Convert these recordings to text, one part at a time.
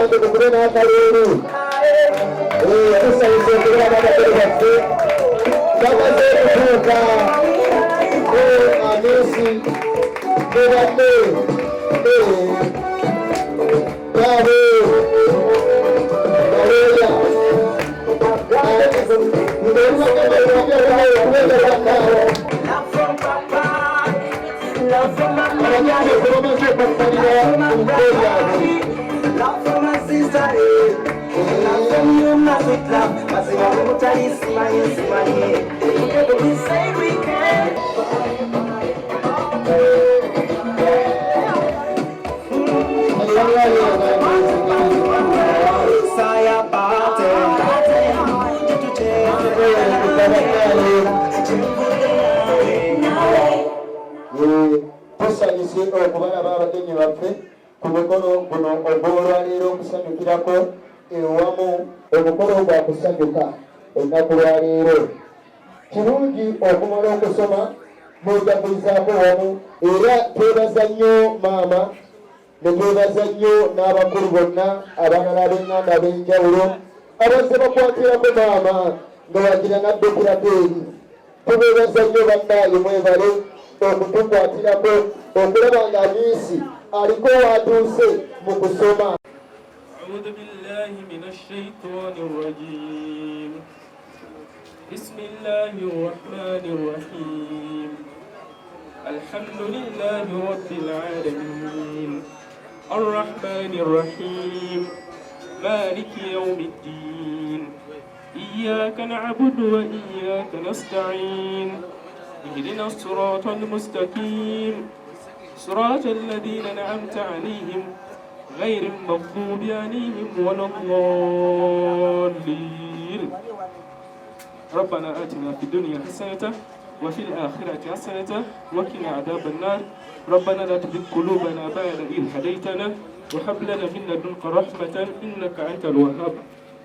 abantu mukube n'akalulu tusanyusa okubera n'abagere baffe bamaze okutuuka amesi bebadde baabo baleya Love from my sister, love from you, my sweet love. I say, I'm going to smile, smile. Together we say we can. Saya party. Tusanyuse okubalaba abagenyi baffe ku mukolo guno ogw'olwaleero okusanyukirako ewamu omukolo gwa kusanyuka olunaku lwaleero. Kirungi okumala okusoma n'ojagulizaako wamu, era twebaza nnyo maama ne twebaza nnyo n'abakulu bonna abalala ab'enganda ab'enjawulo abazze bakwatirako maama nga wagira naddukirako eri. Tubeebaza nnyo bannaaye mwebale okutukwatirako okulaba nga amiisi aliko watuuse mu kusoma. أعوذ بالله من الشيطان الرجيم بسم الله الرحمن الرحيم الحمد لله رب العالمين الرحمن الرحيم مالك يوم الدين إياك نعبد وإياك نستعين اهدنا الصراط المستقيم صراط الذين أنعمت عليهم غير المغضوب عليهم ولا الضالين. ربنا آتنا في الدنيا حسنة وفي الآخرة حسنة وقنا عذاب النار. ربنا لا تزغ قلوبنا بعد إذ هديتنا وهب لنا من لدنك رحمة إنك أنت الوهاب.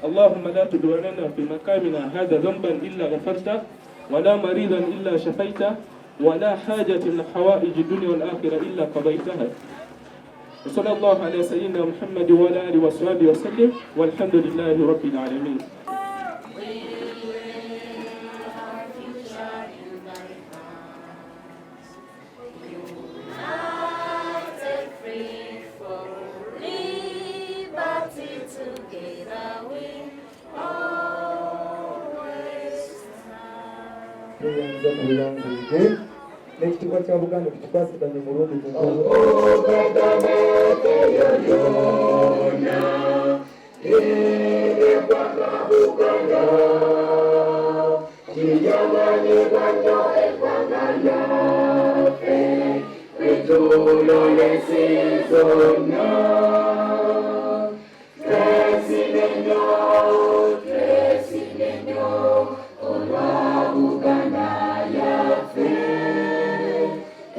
اللهم لا تدع لنا في مقامنا هذا ذنبا إلا غفرته ولا مريضا إلا شفيته ولا حاجة من حوائج الدنيا والآخرة إلا قضيتها. وصلى الله على سيدنا محمد وعلى آله وصحبه وسلم والحمد لله رب العالمين. N'ekitiibwa kya Buganda tukikwasaganye mulundi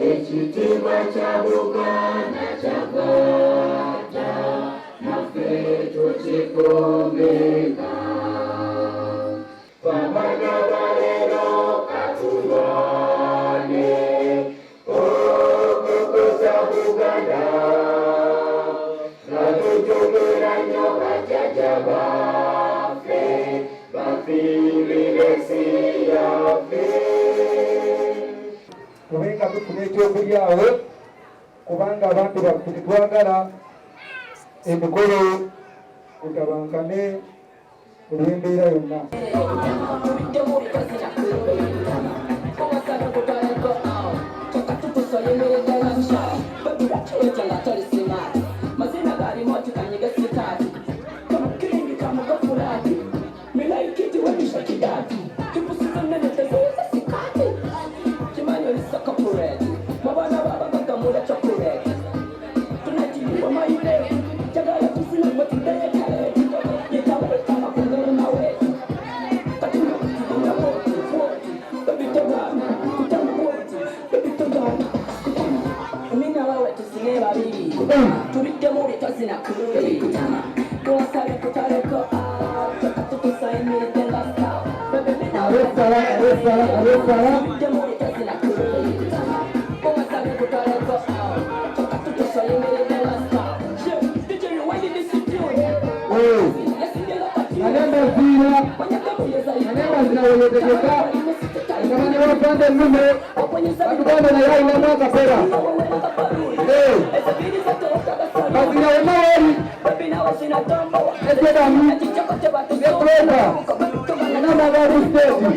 Ekitiibwa kya Buganda kyagata naffe tukikuumika. Bamanya baleero katulwane okukuza Buganda nga tujjukira nnyo bajjajja baffe bafiirira ensi yaffe. kubenga tufuna ekyokulyawo kubanga abantu baffe tetwagala emikolo kutabankane olw'embeera yonna. na wenyetegeka ukamani wapande mume akubanda na yai na mwaka pera bazina wemaweri ejedami eproka inama garustezi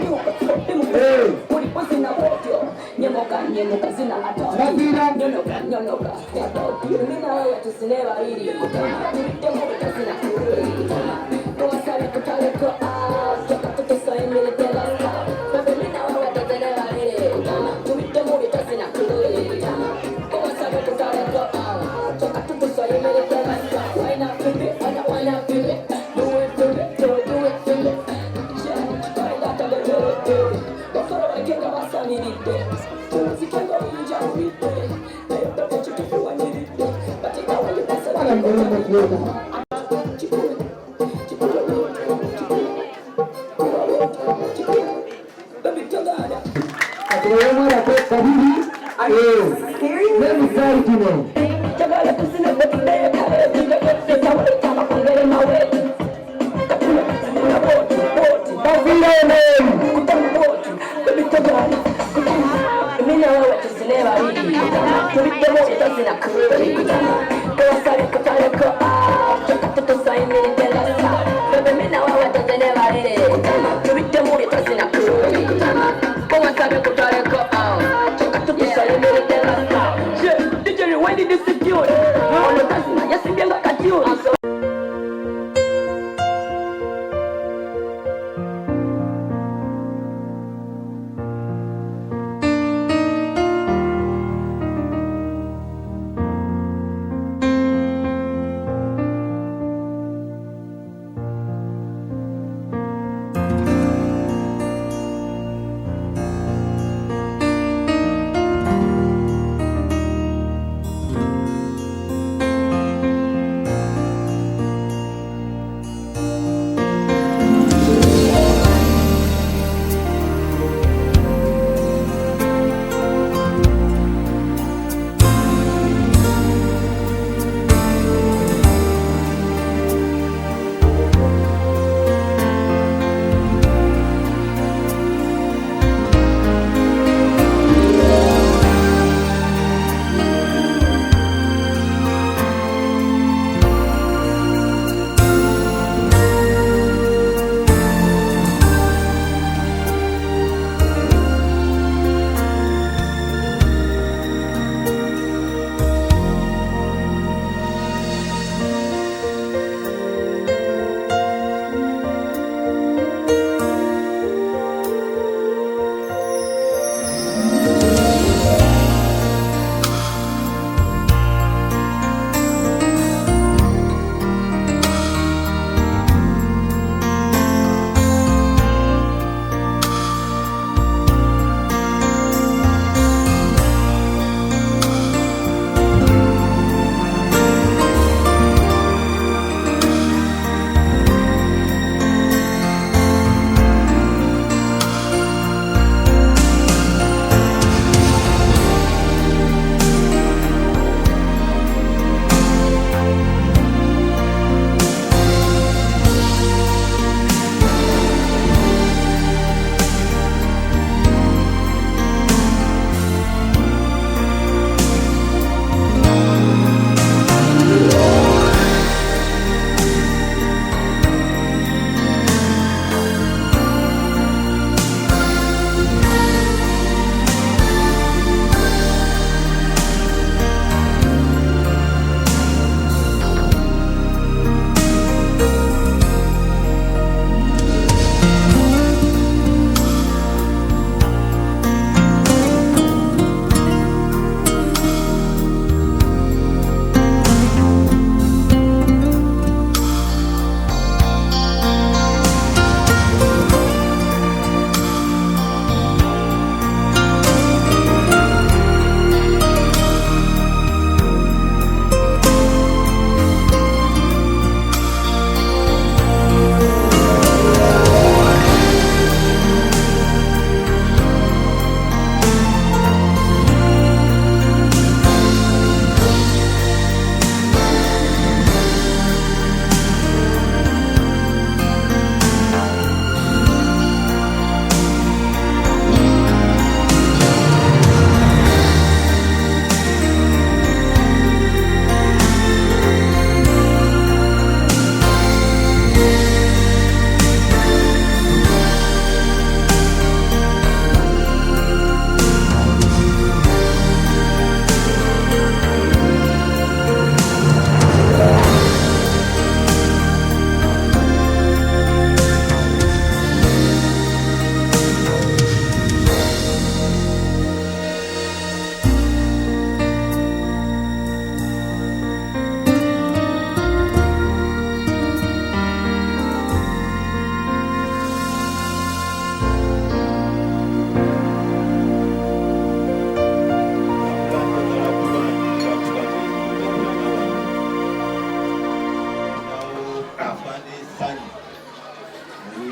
Sani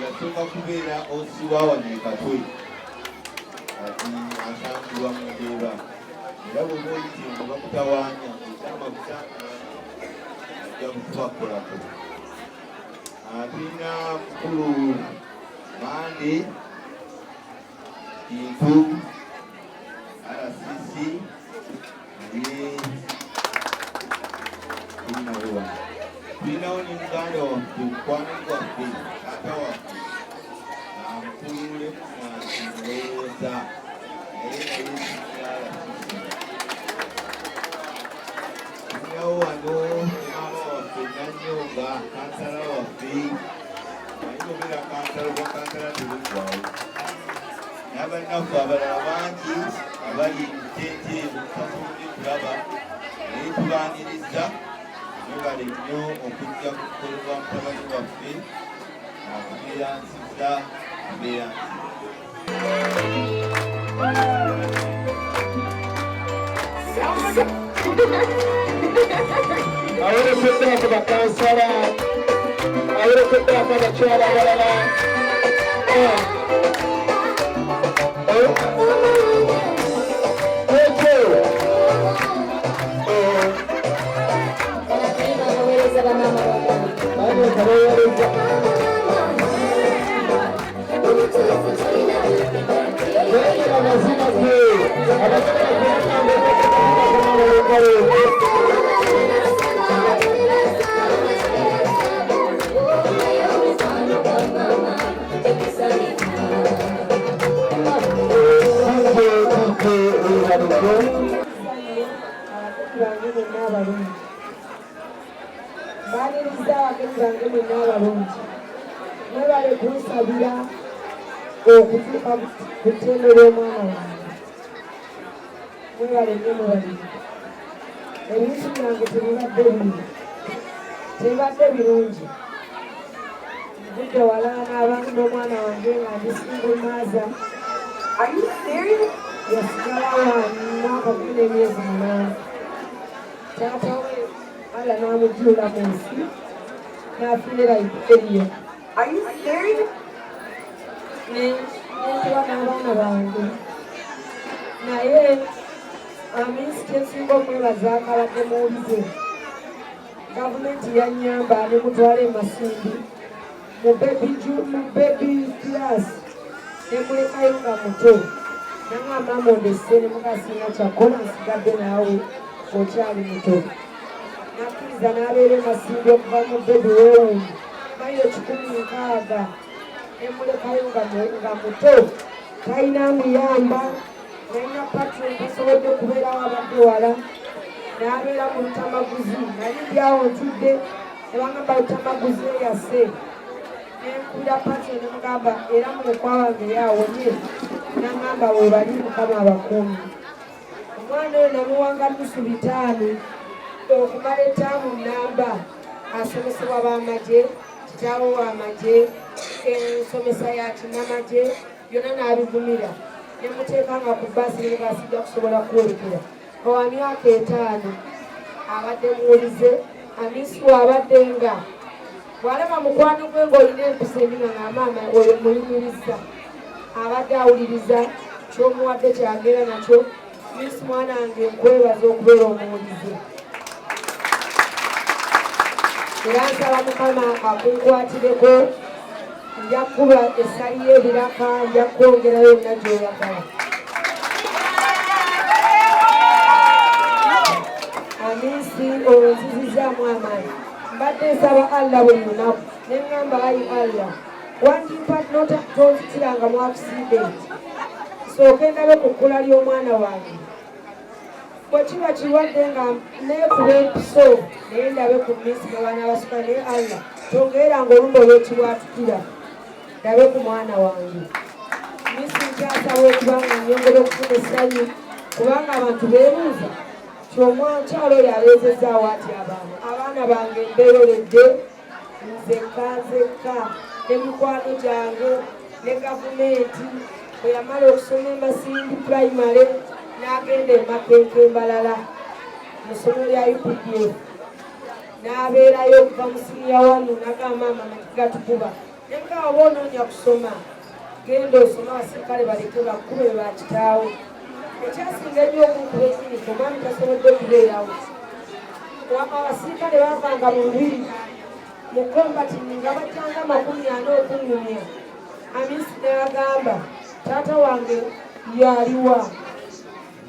yasooka kubeera osiwa wano e Katwe ati asangibwa mu Ndeeba era bw'oba oyitire nga bakutawaanya ekyamaguta ajja kukubakolako. Tulina mukulu Mande Kintu RCC tulinawo ne muganda waffe mukwano gwaffe taata waffe amukulu ndowooza naye tulinawo wano maama waffe Nanyonga kansala waffe ayogera kansala gwa kansala tebuggwawo n'abannaffe abalala bangi abali mutente mutasobodde kulaba naye tubaaniriza mwebale nnyo okujja ku kukolebwa mutabani waffe akubeeransiza awerekeddeko bakansala awerekeddeko abakyala abalala mwebale kunsabira okutuuka ku ttendo ly'omwana wange. Mwebale nnyo mubalire. Ebintu byange tebibadde birungi. Budde wala n'abantu n'omwana wange nga ndi single mother. Yasigalawo mwaka 10 emyezi 8. Taata we ala n'amujjula mu nsi n'afiira eriyo. Nenkuba n'abaana bange naye aminsi kyensinga omwebaza akabadde muwulize gavumenti yannyamba ne mutwala emasindi mu bebi class ne mulekayo nga muto nangamba mondese ne mukasinga kyakola nsigadde naawe okyali muto nakkiriza n'abeera emasindi okuva mu bebi weewundi mailo 16 nemulekayo nga muto talina muyamba nalina patron tasobodde kubeerawo abadde wala n'abeera mu lutamaguzi nali byawo ntudde nebagamba lutamaguzi eyase nenkubira patron nemugamba era mulekwa wange yawonye nagamba webali mukama abakuumi omwana oyo namuwanga $5 okumala etaamu namba asomesebwa b'amagye kitaawo w'amagye ensomesa ya kinnamagye byonna n'abivumira nemuteekanga ku bbaasi nebaasijja kusobola kwolekera owa myaka 5 abadde muwulize amiisiwa abadde nga bw'alaba mukwano gwe ng'olina empisa eminga ng'amaama oyo muyimiriza abadde awuliriza ky'omuwadde kyagera nakyo miisi mwana wange nkwebaza okubeera omuwulize era nsaba mukama akunkwatireko nja kuba essali y'ebiraka nja kwongerayo yonna gy'oyagala amiisi onzizizaamu amaanyi mbadde nsaba Allah buli lunaku ne ŋŋamba ayi Allah wandipa tonzitiranga mu accident sooke ndabe ku kkula ly'omwana wange bwe kiba kirwadde nga neekuba empiso naye ndabe ku minsi gabaana abasuka naye Allah tongeranga olumba olw'ekibwatukira ndabe ku mwana wange minsi nkyasaba okubanga nyongera okufuna essanyu kubanga abantu beebuuza kyomwakyalo oyo aleezezaawo ati abaana bange mbeereredde nzekka ne mikwano gyange ne gavumenti bwe yamala okusoma emasindi primary n'agenda emakenke mbalala mu ssomero lya UPDF n'abeerayo okuva mu siniya wanu n'agamba maama gatukuba nekaawa oba onoonya kusoma genda osoma abasirikale baleke bakkube bakitaawo ekyasinga ennyo okunkuba enyinifu omwami tasobodde kubeerawo abasirikale baavanga mu lubiri mu kombatini nga bajjanga 40 okunnumya amisi n'agamba taata wange yaliwa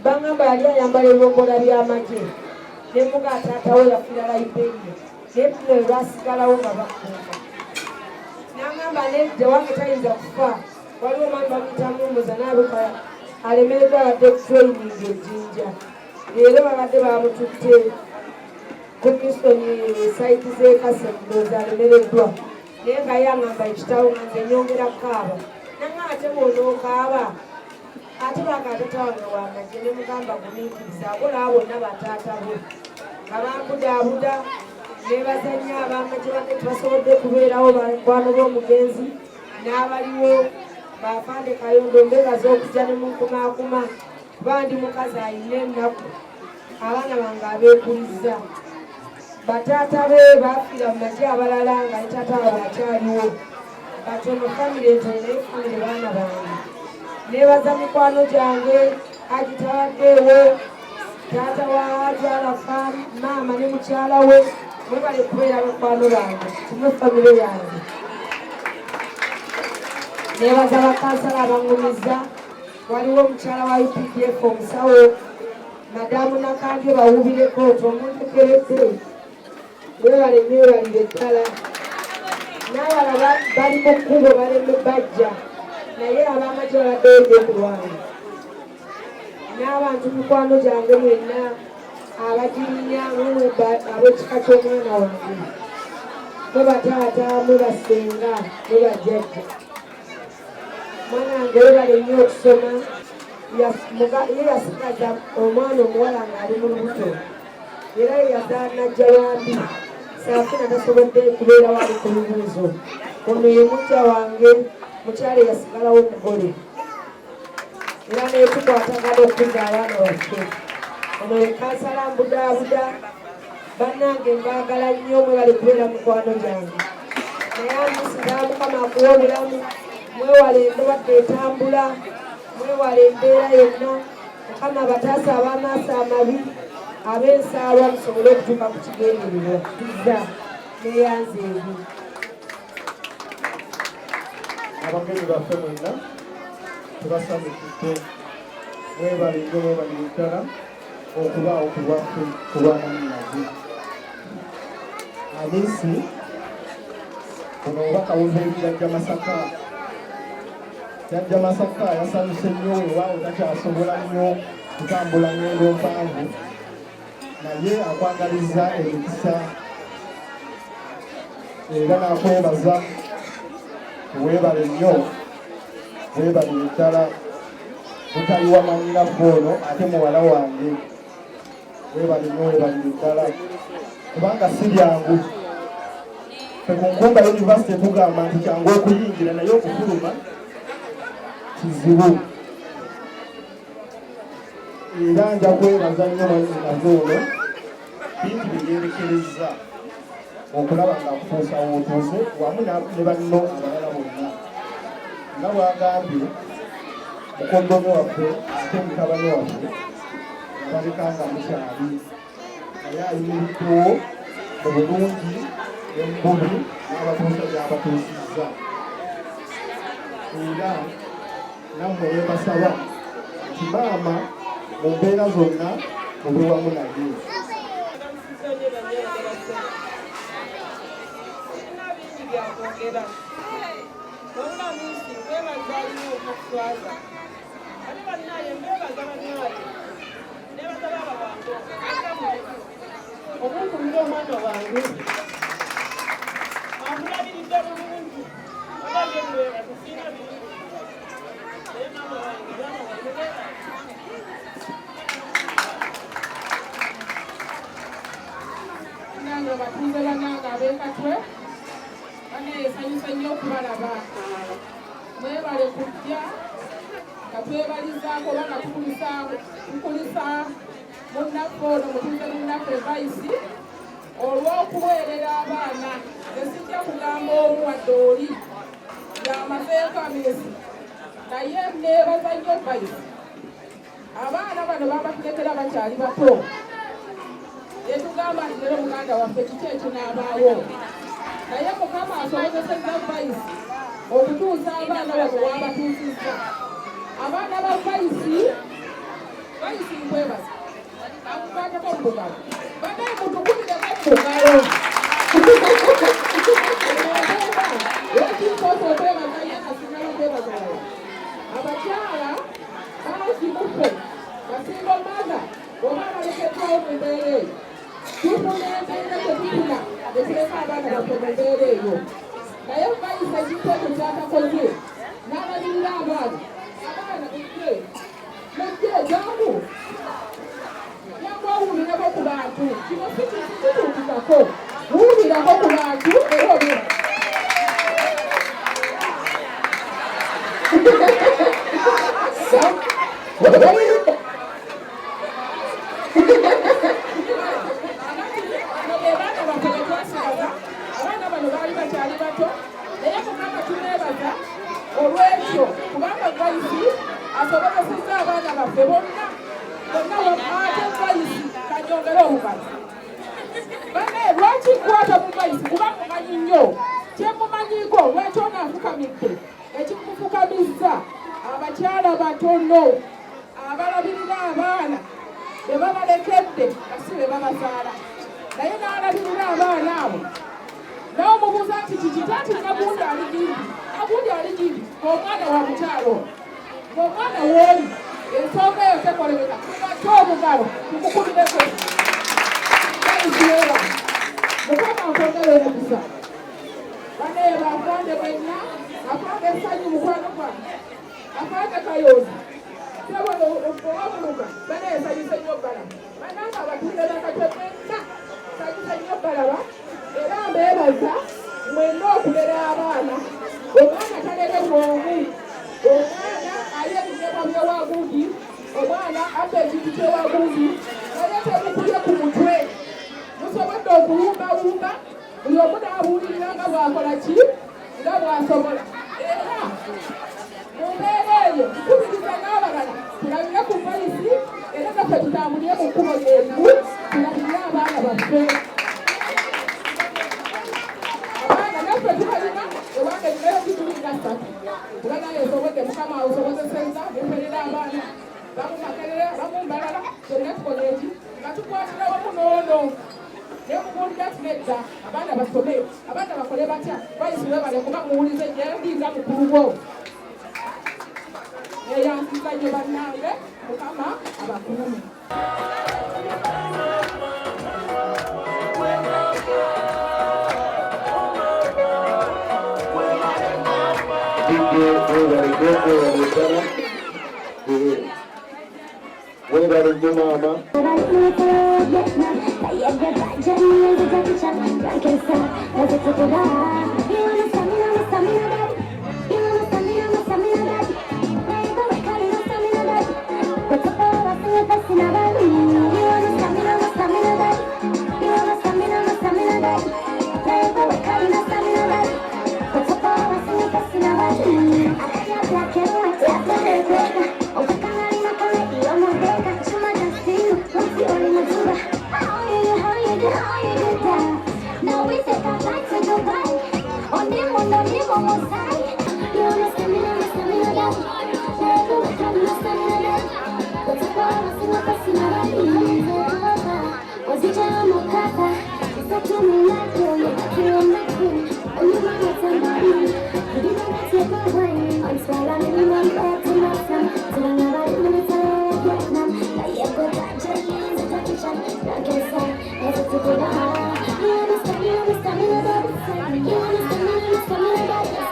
bangamba yali ayambala ebyogola by'amagye ne muga taata we yafiira Liberia naye tuno lwasigalawo nga bakuuma n'agamba nedda wange tayinza kufa waliwo omwami bamuyita mumuza n'aluka alemereddwa abadde training ejjinja leero babadde bamututte ku Kingston saiti z'ekasembuloza alemereddwa naye nga yangamba ekitabo nga nze nyongera kaaba nanga ate bw'onookaaba ate bakatata wange wamagye ne mugamba gumiikiriza abolaba bonna bataata be nga bankudaabuda nebazanya abamagye bake tebasobodde kubeerawo bakwano b'omugenzi n'abaliwo bafande kayondo mbebaza okujja ne munkumaakuma kuba ndi mukazi ayina ennaku abaana bange abeekuliza bataata be bafiira mu magye abalala nga ne taata wabe akyaliwo batono famire entono naye famire baana bange nebaza mikwano gyange agitawaddeewo taata wa ajala maama ne mukyala we mwebale kubeera mikwano bange kimwe famire yange nebaza bakansala abangumiza waliwo omukyala wa UPDF omusawo madamu nakandyo bawubireko oti omuntekeredde webale nebalire ddala n'abalala bali mu kkubo baleme bajja naye abamagye babaddeyo okulwana n'abantu mikwano gyange mwenna abajirinya ab'ekika ky'omwana wange mwe bataata mwe basenga mwe bajjajja mwana wange webale nnyo okusoma ye yasigaza omwana omuwala ng'ali mu lubuto era yeyazaala najja wambi saafuna tasobodde kubeera wali ku lubuuzo ono ye mujja wange mukyala yasigalawo omugole era netukwatagana okuza abaana baffe ono ye kansala mbudaabuda bannange mbaagala nnyo mwe bali kubeera mukwano gyange naye amusinga mukama akuwa obulamu mwewale endwadde etambula mwewale embeera yonna mukama bataasa ab'amaaso amabi ab'ensaalwa musobole okutuuka ku kigendererwa tuza neyanza ebi abagenyi baffe mwenna tubasanyukidde mwebalinge mwebalire ddala okubaawo ku bwaffe ku bwanamunnazi amisi ono obubaka buveeri jjajja Masaka jjajja Masaka yasanyuse nnyo weewaawo takyasobola nnyo kutambula ngendo mpanvu naye akwagaliza emikisa era nakwebaza weebale nnyo weebalire ddala mutali wamanyiraffe ono ate muwala wange weebale nnyo weebalire ddala kubanga si byangu fe ku Nkumba University tugamba nti kyangu okuyingira naye okufuluma kizibu era nja kwebaza nnyo mwanyinaze ono bingi byeyerekereza okulaba nga kutuusa wootuuse wamu ne banno abalala bonna nga bwagambye mukondomi waffe ate mutabani waffe abaleka nga mukyali naye ayimiriddewo mu bulungi n'embubi n'abatuusa gy'abatuusizza era nammwe yebasaba nti maama mu mbeera zonna mube wamu naye okuntumira omwana wange amulabiridde bulungi obayemuwera tusiina biri naye mama wange nange batuuze bannange ab'ekatwe baneesanyusa nnyo okubalaba mwebale kujja nga twebalizaako oba nga tukulisa munnaffe ono mutuuze munnaffe vayisi olw'okuweerera abaana esijja kugamba omu wadde oli yamazeeko amezi naye neebaza nnyo bayisi abaana bano babatuletera bakyali bato etugamba nti lero muganda waffe kiki ekinaabaawo naye mukama asobozesezza bayisi okutuusa abaana bano wabatuusizza abaana ba bayisi nkwebaza akukwatako mubugalo banaye mutukulireko mubugalo ekikoosa okwebaza ye asigala okwebaza abakyala baasimufe basinga omaga oba balekeddwawo mu mbeera eyo tufuna embeera tetufuna ekireka abaana baffe mu mbeera eyo naye bayisa ekiteeko kyatakoze n'abalirira abaana mujje jangu owulirako ku bantu kino sikituukikako wuulirako ku bantu era obera abaana baffe betwasaaza abaana bano baali bakyali bato naye mukama tuneebaza olw'ekyo kubanga bayisi asobozesezza abaana baffe bonna ate bayisi kanyongere omukazi banaye lwaki nkwata mu bayisi kuba mumanyi nnyo kyemumanyiiko lwaki onaafukamidde ekikufukamiza abakyala batono abalabirira abaana be babalekedde basi be babazaala naye n'alabirira abaana abo n'omubuuza nti kiki taati nagundi ali gindi agundi ali gindi ng'omwana wa mukyalo ng'omwana wooli ensonga eyo tekolebeka kubatte omugalo tukukubireko baisiera mukama akwongere omukisa banaye bafande mwenna afange essanyu mukwano gwange afange kayoozi tebona owabuluka banaye esanyuse nnyo bbalaba bananga abatunda nakatwe mwenna sanyuse nnyo bbalaba era mbeebaza mwenna okulera abaana omwana talere bwongu omwana ali ebigema byewagundi omwana ate ekintu kyewagundi naye temukulye ku mutwe musobodde okulumbawumba buli omu n'abuulirira nga bwakola ki nga bwasobola era mu mbeera eyo tukubiriza n'abalala tulabire ku bayisi era naffe tutambulire mu kkubo lyenvu tulabire abaana baffe abaana naffe tubalina obanga ekireyo kitulina ssatu kubanaye osobodde mukama osobozesezza emperera abaana bamumakerera bamumbalala kyonna tukola eki nga tukwatira wamu n'ono nemubuulira tinedda abaana basome abaana bakole batya bayisi webale kuba muwulize gyendinga mukulu bwo eyansiza nnyo bannange mukama abakuume Webale nnyo maama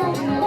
You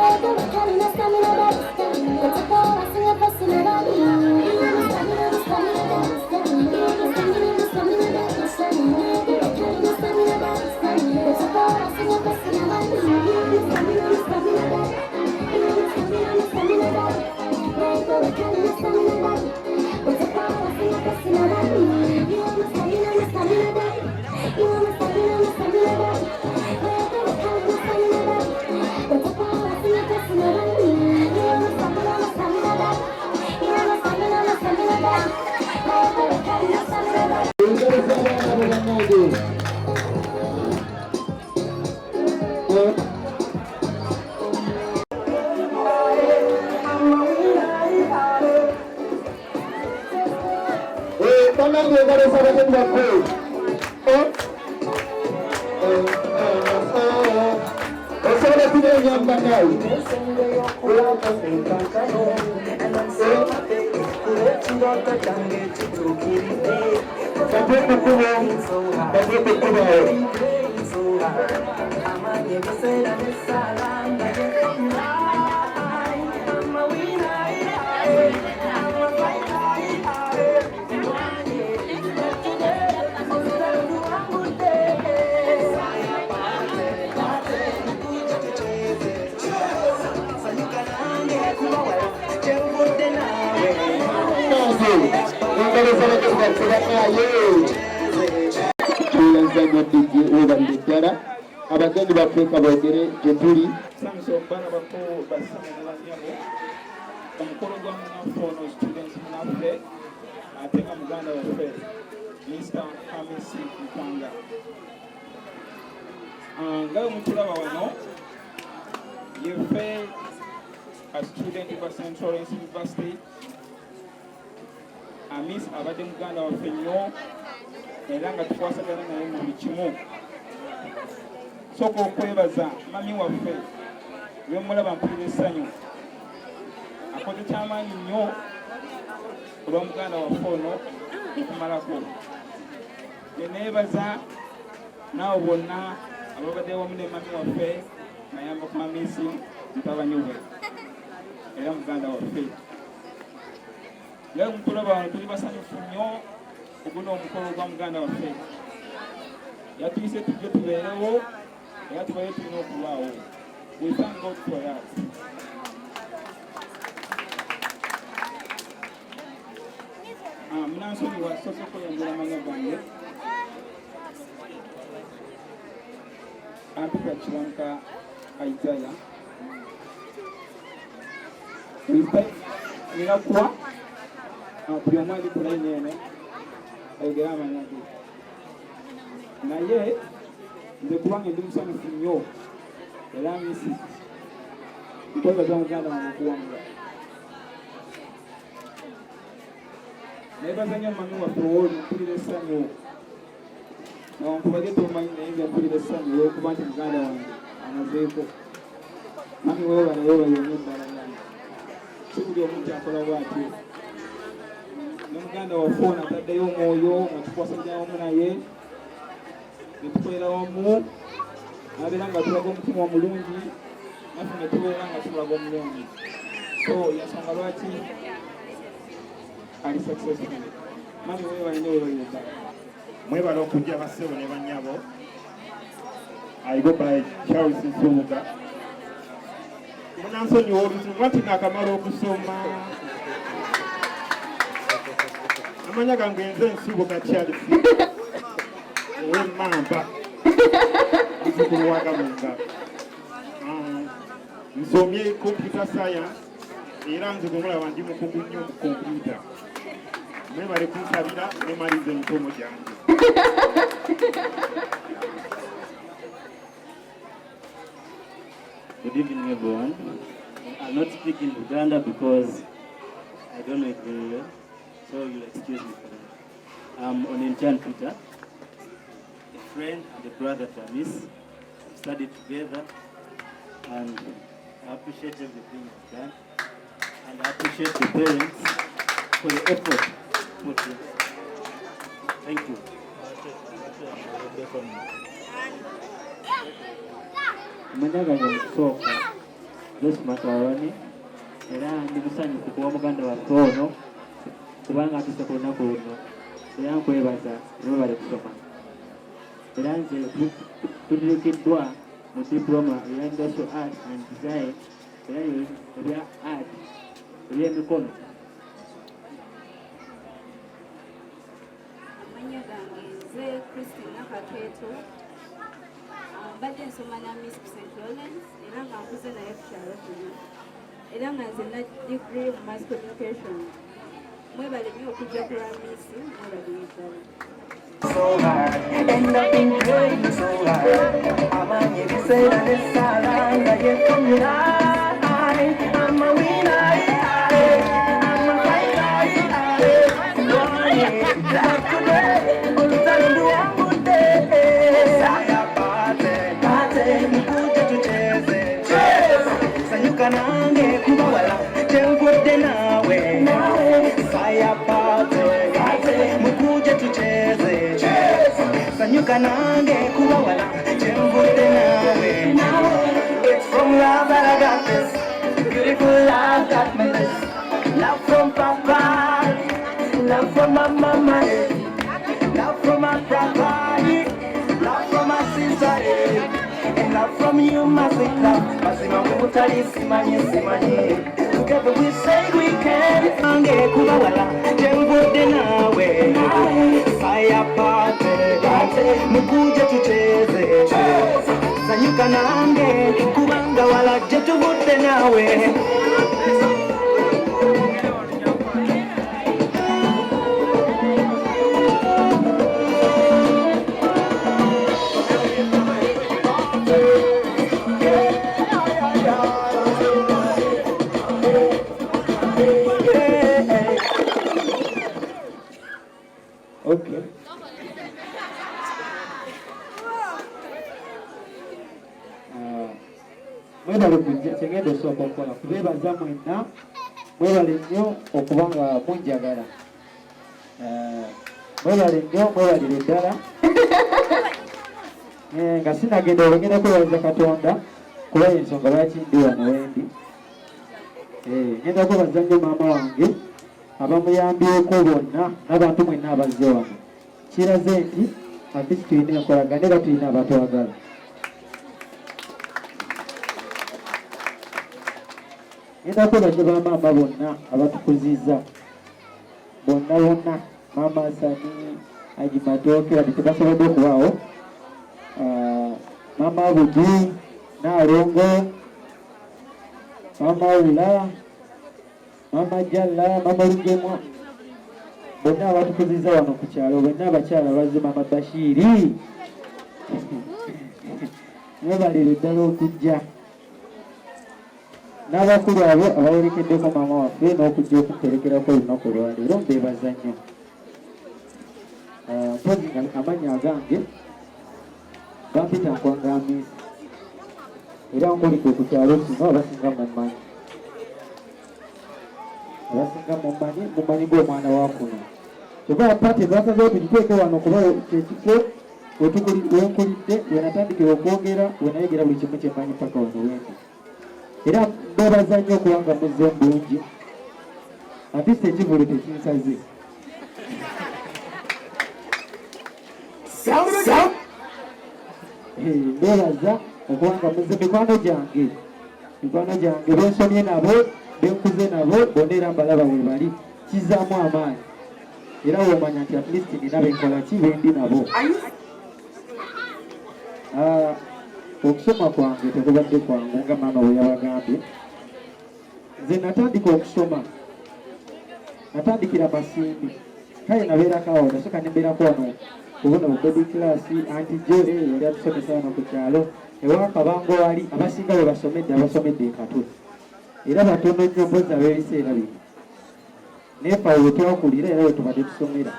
nange engalo z'abagenyi baffe osobola kubenyamba nawe tulanzanya DJ webalire ddala abagenyi baffe kaboogere gye tuli Samson bana bakulu basame ne banyabo omukolo gwa munafono students munaffe ate nga muganda waffe Mr. Hamisi Mukanga nga mutulaba wano yeffe a student wa St. Lawrence University Amis abadde muganda waffe nnyo era nga tukwasagana naye mu buli kimu sooka okwebaza mami waffe lwemulaba mpulira essanyu akoze kyamaanyi nnyo olw'omuganda waffe ono okumalako neneebaza naawe bonna ababadde wamu ne mami waffe nayamba ku mamisi mutabanyi we era muganda waffe nga mutulaba wano tuli basanyufu nnyo oguno omukolo gwa muganda waffe yatuyise tujje tubeerewo era tubaye tulina okulwawo. We thank God for that. Munansonyi wasoose okweyongera amanya gange Ampita Kiwanuka Isaiah nina kuwa buli omu ali ku layini eno ayogera amanya ge naye nze kubanga ndi musanyufu nnyo era misi nkwebaza muganda wange okuwangula nebaza nnyo mami waffe wooli mpulira essanyu nawankubadde tomanyi naye nze mpulira essanyu olw'okuba nti muganda wange amazeeko mami weebalayeebala nnyo ebbala yange si buli omuntu akola bw'atyo ne muganda waffe ono ataddeyo omwoyo nga tukwasaganya wamu naye ne tukolera wamu nabeera nga tulaga omutima omulungi naffe ne tubeera nga tulaga omulungi so yasonga lwaki ali successful mami weebale nnyo weebalireka mwebala okujja bassebo ne bannyabo I go by Charles Nsubuga munansonyi w'olusuku nti naakamala okusoma amanya gange nze Nsubuga Charles ow'Emmamba muzzukulu wa Gamunga nsomye computer science era nze gwe mulaba ndi mukugu nnyo mu computer mwebale kunsabira nemaliza emisomo gyange. Good evening, everyone. I'll not speak in Uganda because I don't know it very well, so you'll excuse me for that. I'm on intern Twitter, a friend and a brother to Amis. We studied together, and I appreciate everything you've done, and I appreciate the parents for the effort put in. Thank you. Manyaga nyamusooka Joyce Makaroni era ndi musanyufu kuba muganda waffe ono kubanga atuse ku lunaku luno era nkwebaza lwebale kusoma era nze tulikiddwa mu diploma eya industrial art and design era ebya art ebyemikono. Amanya gange nze Christine Nakaketo mbadde nsoma na Miss St. Lawrence era nga nkuze naye ku kyalo kino era nga nze na degree mu mass communication. Mwebale nnyo okujja ku lwa Miss mwebale ddala. So hard, end up in pain so hard. Amanye biseera n'essaala nga yefunira I'm a winner, I'm a fighter, sanyuka nange kubawala tenvudde naawe fire party mukuje tucheze sanyuka nange kubawala tenvudde naawe it's from love that I got this beautiful love got me this love from papa love from my mama love from my brother love from my sister and love from you my sister masima mutali simanye together we say we can ange kubawala tenvudde nawe fire party mukuje tucheze sanyuka nange kubanga wala tuvudde nawe Okay. Mwebale kujja kyengenda osooka okukola kubeebaza mwenna mwebale nnyo okuba nga munjagala mwebale nnyo mwebalire ddala nga sinagenda olwengenda kwebaza Katonda kuba ensonga lwaki ndi wano wendi ngenda kwebaza nnyo maama wange abamuyambyeko bonna n'abantu mwenna abazze wano kiraze nti afisi tulina enkolagana era tulina abatwagala ngenda kwebaza bamaama bonna abatukuzizza bonna maama Sani Ajimatooke wadde tebasobodde okubaawo maama Budu Naalongo maama Wula Mama Jalla, Mama Lugemwa, bonna abatukuzizza wano ku kyalo, bonna abakyala bazze Mama Bashiri. Mwebalire ddala okujja. N'abakulu abo abawerekeddeko maama waffe n'okujja okuterekerako olunaku olwaleero mbeebaza nnyo. Mpozi amannya agange bampita Nkwanga Amisi. Era nkoliko ku kyalo kino abasinga mummanyi. Abasinga mummanyi gw'omwana wa kuno. Kyokka pati basazeewo tugiteeke wano kuba kyekifo wenkulidde wenatandikira okwogera wenayogera buli kimu kyemmanyi paka wano wendi. Era mbeebaza nnyo okuba nga muzze bulungi. Atiste ekivulu tekinsaze. Mbeebaza okuba nga muzze mikwano gyange bensomye nabo benkuze nabo bonna era mbalaba we bali kizaamu amaanyi era womanya nti at least nina benkola ki bendi nabo. Okusoma kwange tekubadde kwangu nga maama bwe yabagambye. Nze natandika okusoma natandikira Masindi kale nabeerako awo nasooka nembeerako wano kubona baby class anti jo yali atusomesa wano ku kyalo ewakabango wali abasinga bwe basomedde abasomedde Katwe era batono nnyo mpozi ab'ebiseera bino naye ffe awo twakulira era we tubadde tusomera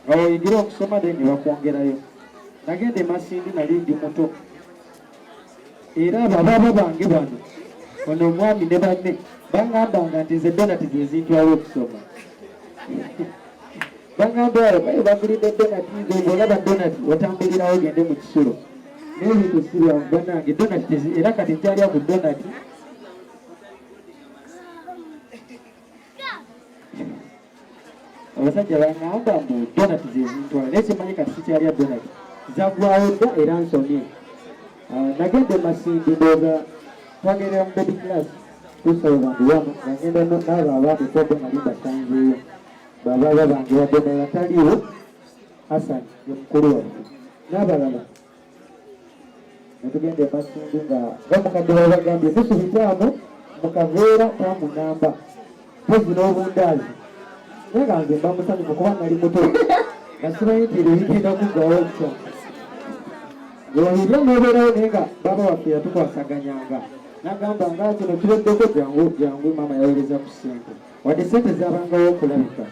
awo oyingira okusoma then ne bakwongerayo. Nagenda Masindi nali ndi muto era ababaaba bange bano ono omwami ne banne bangambanga nti nze donati ze zintwala okusoma. Bangamba bayo bagulidde donati zo ng'olaba donati watambulirawo ogende mu kisulo naye bintu si byangu bannange donati era kati nkyalya ku donati. Abasajja bangamba mbu donati ze zintwala naye kimanyi kati sikyalya donati zaggwawo dda era nsomye. Nagenda Masindi ndowooza twagerera mu baby class tusobola bantu wano nagenda n'abo abaami kobe nali basanzeeyo babaaba bange wadde bataliwo Hassan ye mukulu waffe n'abalala netugenda e Masindi nga bamukadde babagambye musubitaamu mukaveera tamunamba pozi n'obundaazi naye nga nze mba musanyufu kuba nali muto nga simanyi nti lwe bigenda kuggawo okutya ng'olirya n'obeerawo naye nga baba waffe yatukwasaganyanga n'agamba nga kino kireddeko jangu maama yaweereza ku ssente wadde ssente zabangawo okulabika.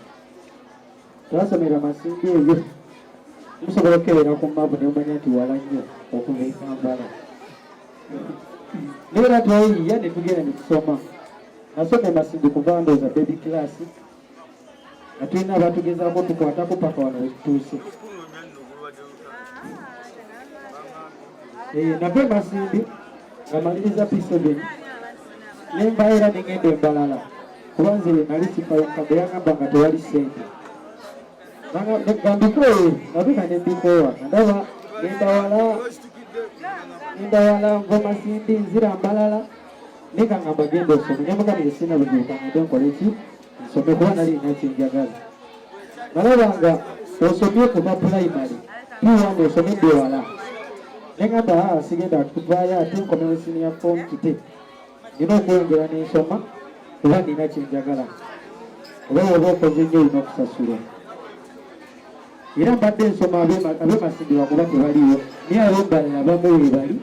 Twasomera Masindi eyo musobola okukebera ku maapu ne mumanya nti wala nnyo okuva e Kampala. Nera twayiya ne tugenda ne tusoma. Nasoma Masindi kuva ndooza baby class. Nga tulina abatugezaako tukwatako paka wano we tutuuse. Nava Masindi nga maliriza P7 ne mbaera ne ngenda Embalala. Kuba nze nali sifayonka bwe yagamba nga tewali ssente. Gambikoye nabika ne mbikoowa ndaba ngenda wala nva Masindi nzira Mbalala nika ngamba genda osome ne mugambye sina bujuuka ngende nkole ki nsome kuba nali nina kyenjagala. Nalaba nga osomye kuva primary P1 osomedde wala negamba sigenda kuvaayo ate nkomewo senior form kite nina okwongera n'ensoma kuba nina kyenjagala oba oba okoze nnyo olina okusasula. Era mbadde nsoma ab'Emasindi wakuba tebaliyo naye ab'Embalala abamu we bali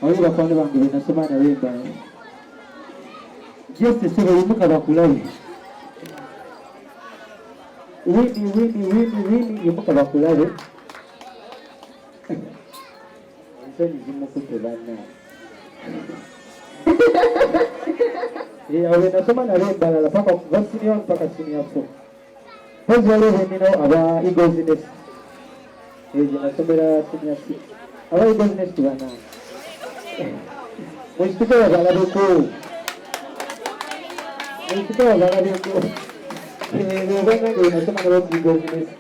abayo bakwano bange be nasoma nabo Embalala. Jesse sebo yimuka bakulabe wini yimuka bakulabe ensonyi zimukutte banna awe nasoma nabo Embalala paka kuva senior mpaka senior 4. Pozi waliwo nino aba Eagles Nest ejo nasomera senior 6 aba Eagles Nest bana mwekituka balabeko bana nge nasoma nabo Eagles Nest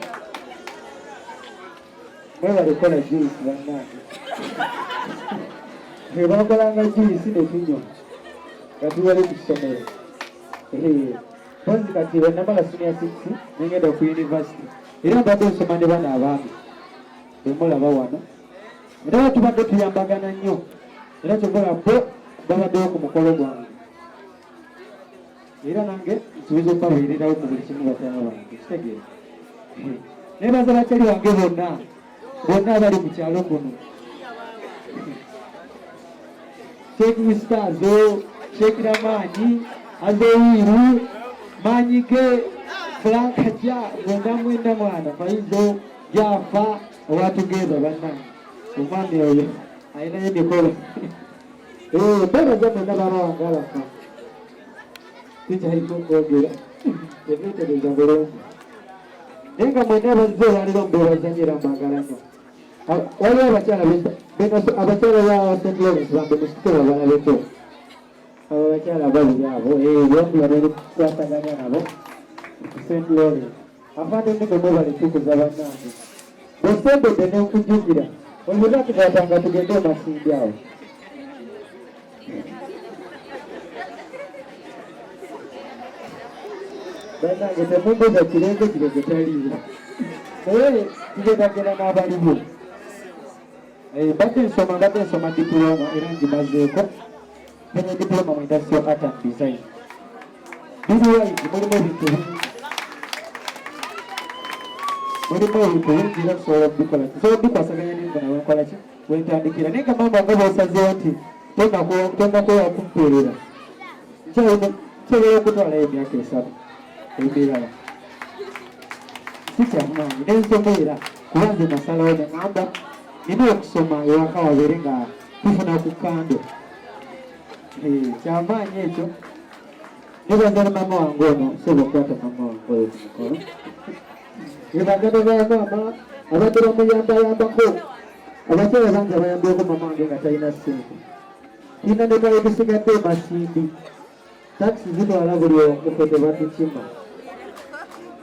mwebalikola juice bannange bakolanga juice ne tunywa nga tuwali ku ssomero. Pozi kati bwenamala senior 6 nengenda ku university era mbadde nsoma ne bana abaami bemulaba wano era tubadde tuyambagana nnyo era kyokola bo babaddewo ku mukolo gwange era nange nsuubiza okubabeererawo ku buli kimu bakyala bange kitegeera. Nebaza bakyali wange bonna abali mu kyalo kuno Sheikh Ustazo, Sheikh Ramani, Azoiru, Manyike, Frankaja, mwenda mwana, Faizo, Jafa, watugeza bannange. Umande oyo ayina emikolo. Baba zamwe n'abaana wange abafa. Sikyayiko kwogera. Ebyetegereza bulungi. Naye nga mwenna abazze olwaliro mbewazanyira mwagala nnyo. Waliwo abakyala abakyala ba St. Lawrence bambe musituke babalabeko. Abo abakyala babiri abo bombi babere kukwataganya nabo ku St. Lawrence. Afande nnigo mwebale tukuza bannange. Bw'osembedde n'okujjugira olina tukwatanga tugende Masindi awo. Bannange temumbuza kirenge taliiyo. Naye tugendagenda n'abaliwo. Mbadde nsoma diploma era ngimazeeko. Nenya diploma mu industrial art and design. Biriwaiti mulimu ebintu bingi. Era tusobola okubikola. Tusobola okubikwasaganya n'engo nawe nkola ki? Wentandikira. Naye nga mama nga bw'osazeewo nti tonnakola kumpeerera. Nsobola okutwalayo emyaka 7 emirala. Sikyamaanyi n'ensoma era kuba nze nasalawo ne ŋŋamba nina okusoma ewaka wabeere nga tufuna ku kando. Kyamaanyi ekyo. Nebaza ne mama wange ono sobola okukwata mama wange oyo ku mukolo. Nebaganda ba mama abadde bamuyambayambako. Abakyala bangi abayambyeko mama wange nga talina ssente. Tulina ne kale tusigadde Masindi. Takisi zitwala buli omu ffe tebatukima.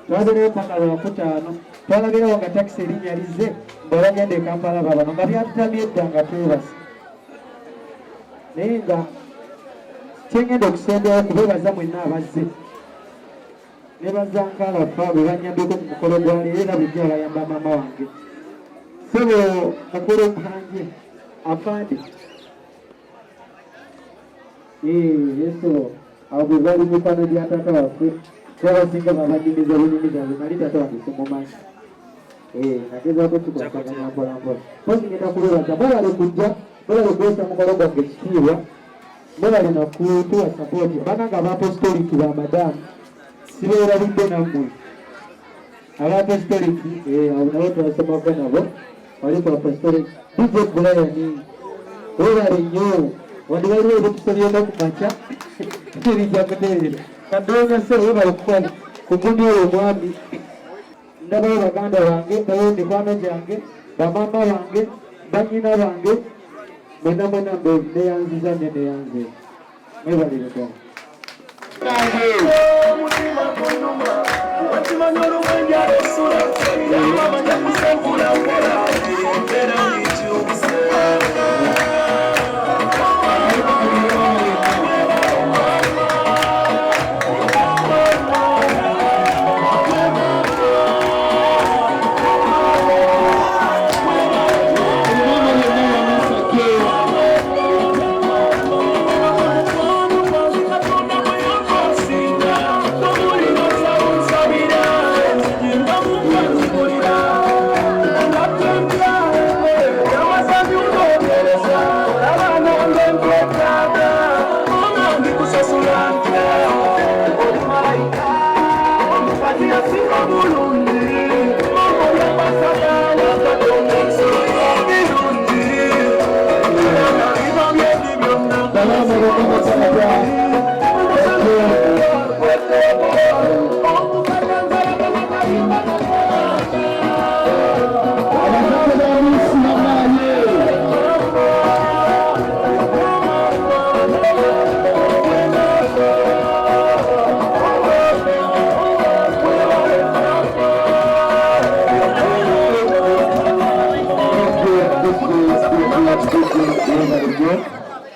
Twabeerewo mpaka lwakutaano. Twalabirawo nga takisi erinnya lizze nga bagenda e Kampala babano nga byatutamye edda nga twebase. Naye nga kyengenda okusemberawo kubeebaza mwenna abazze. Nebaza nkalafa bwe banyambeko ku mukolo gwa leero era bujja bayamba mama wange. Sebo mukolo gwange afande. Yesu awo bwe bali mikwano gya taata waffe twabasinga babanyumiza bunyumiza bwe nali taata wange simumanyi. Nagezaako tukwasaganya mpolampola. Pozi ngenda kubeebaza mwebale kujja mwebale kuwesa mukolo gwange ekitiibwa mwebale nakutuwa sapooti bananga abapostoliki ba madamu sibeerabidde nammwe abapostoliki abo nabo twasomako nabo wali ku apostoliki DJ Brian webale nnyo wali waliwo ebikusa by'ennaku makya terinja kuteerera kadonga se webali kukola kukunya oyo omwami ndabayo baganda bange ndabayo mikwano gyange bamama bange banyina bange mwena mwena neyanziza ne neyanze mwebalire ddala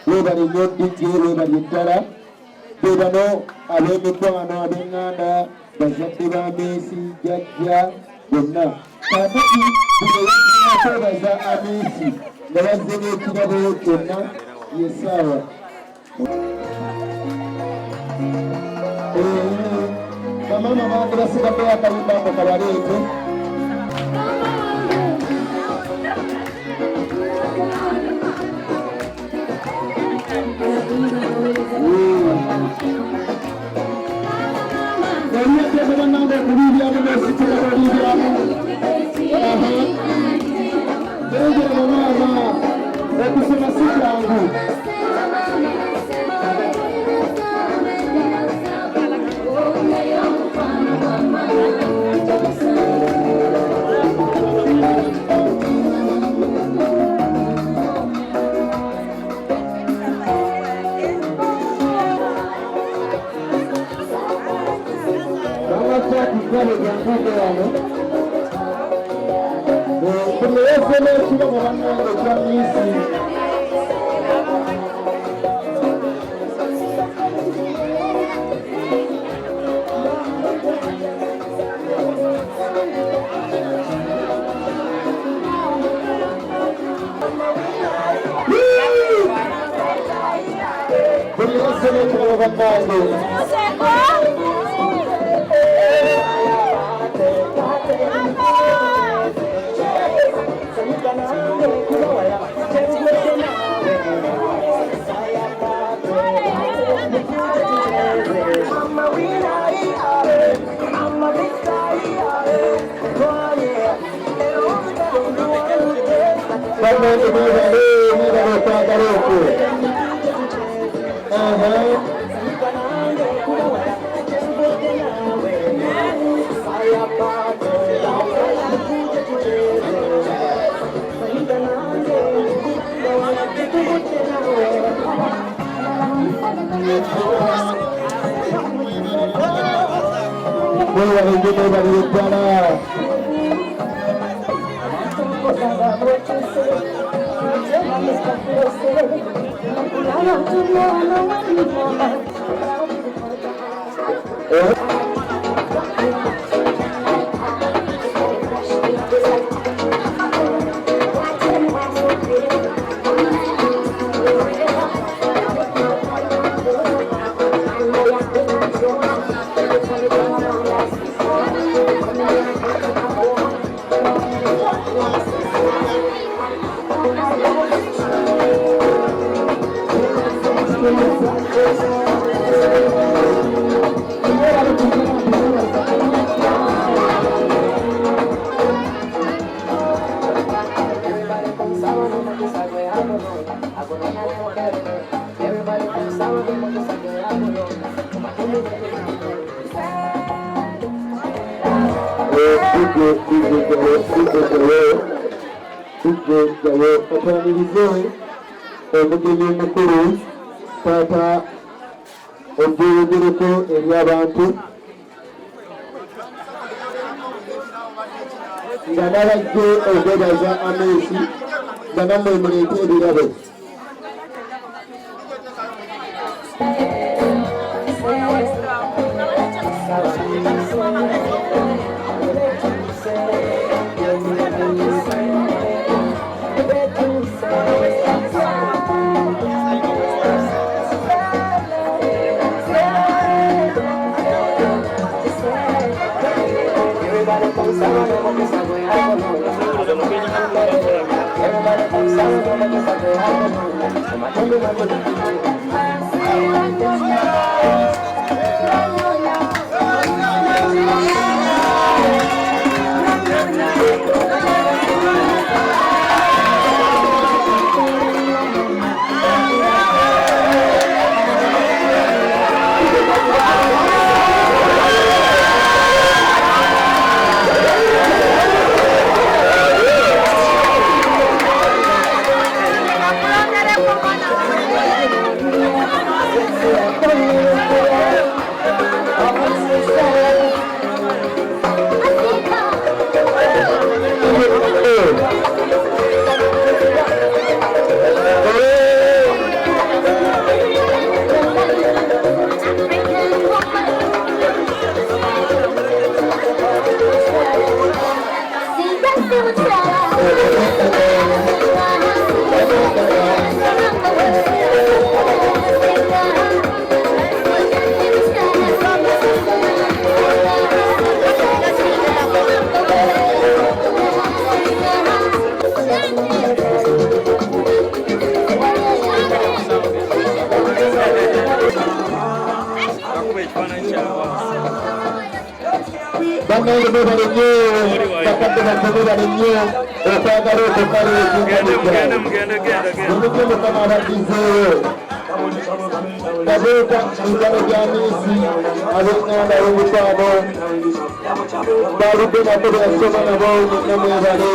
Lwebalyo DJ lwebalyo ddala bebano ab'emikwano ab'eŋŋanda bazadde ba Messi jjajja bonna kaakati buno wekina kwebaza Amesi nga bazze n'ekirabo kyonna yesaawa bamaama bange basigaddeyo akalimba ako kabaleete I'm Katwanirize omugenyi omukulu taata obyogereko eri abantu nga nabajje okwebaza amesi nga nammwe muleete ebirabo. Bannange beebale nnyo, bakadde baffe beebale nnyo okwagala okukala emikyo Mukama abaddizeewo. Babeeta ebitalo bya miisi ab'eŋŋanda b'omukwano baaludde nabo beyasoma nabo mwenna mwebale.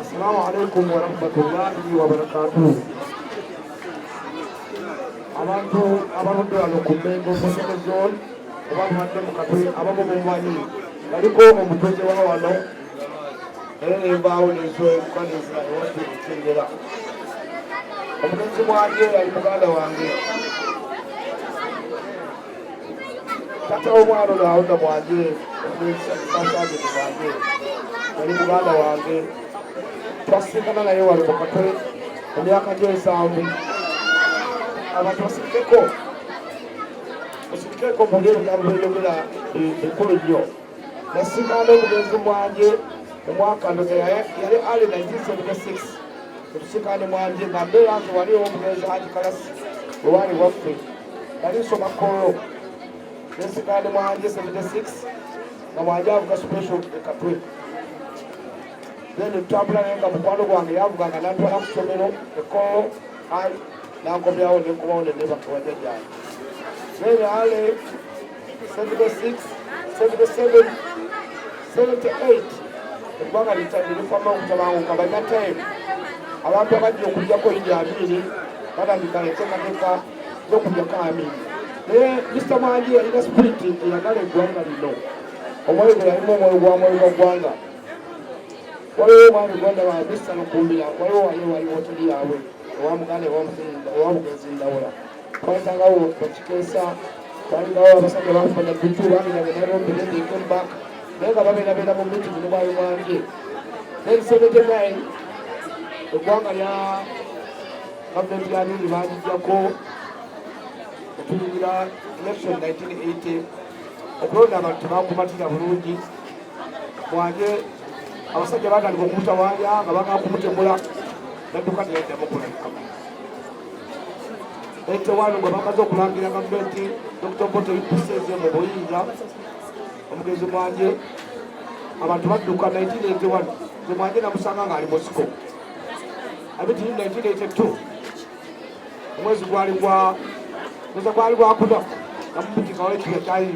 Assalamu alaikum wa rahmatullahi wa barakatuh. Abantu abaludde wano ku Mmengo Musolo Zone oba muwadde mu Katwe abamu mumanyi baliko omutweze wa wano era nembaawo nezoekukaniza ewatu ekengera omugenzi mwanje ali muganda wange tata w'omwana ono awunda mwanje omugenzi wange ali muganda wange twasingana naye wali mu Katwe emyaka gyo 7 abantu basirikeko muli ebigambo byogera enkulu nnyo nasingana omugenzi mwanje omwaka ndoga yali ali 1976 otusikane mwanje nga mbeera nti wali omugenzi Haji Kalasi owali waffe yali nsoma Kolo nesikane mwanje 76 nga mwanje avuga special Katwe then tutambula naye nga mukwano gwange yavuganga nantwala ku ssomero Kolo nankobyawo nenkubawo nenebakawaja gyange then ale 76 77 78 eggwanga lifama okutabanguka balina time abantu abajja okugjako Idi Amin batandika enteekateeka z'okugjako Amin naye Mr. Mwanje yalina spirit eyagala eggwanga lino omwoyo gwe yalimu omwoyo gwa ggwanga waliwo omwami gwanda wa Mr. Nukumbira waliwo wali hoteli yaabwe owamuganda owamugenzi Ndawula twayitangawo bakikeesa twalingawo abasajja bafanya bitu banginabe Nairobi then they came back naye nga babeerabeera mu meeting ne bwayo Mwanje then 79 eggwanga lya gavumenti ya Nini baagijjako okuyingira election 1980 okulonda abantu tebakumatira bulungi Mwanje abasajja baatandika okumutawaanya nga bagala kumutemula nadduka teyaddamu kulabikamu 81 nga bamaze okulangira gavumenti Dr. Boto Ipuseze mu buyinza omugenzi Mwanje abantu badduka 1981 nze Mwanje namusanga ng'ali Mosiko abiti 1982 omwezi gwali gwakuna namupitikawo ekiga kyali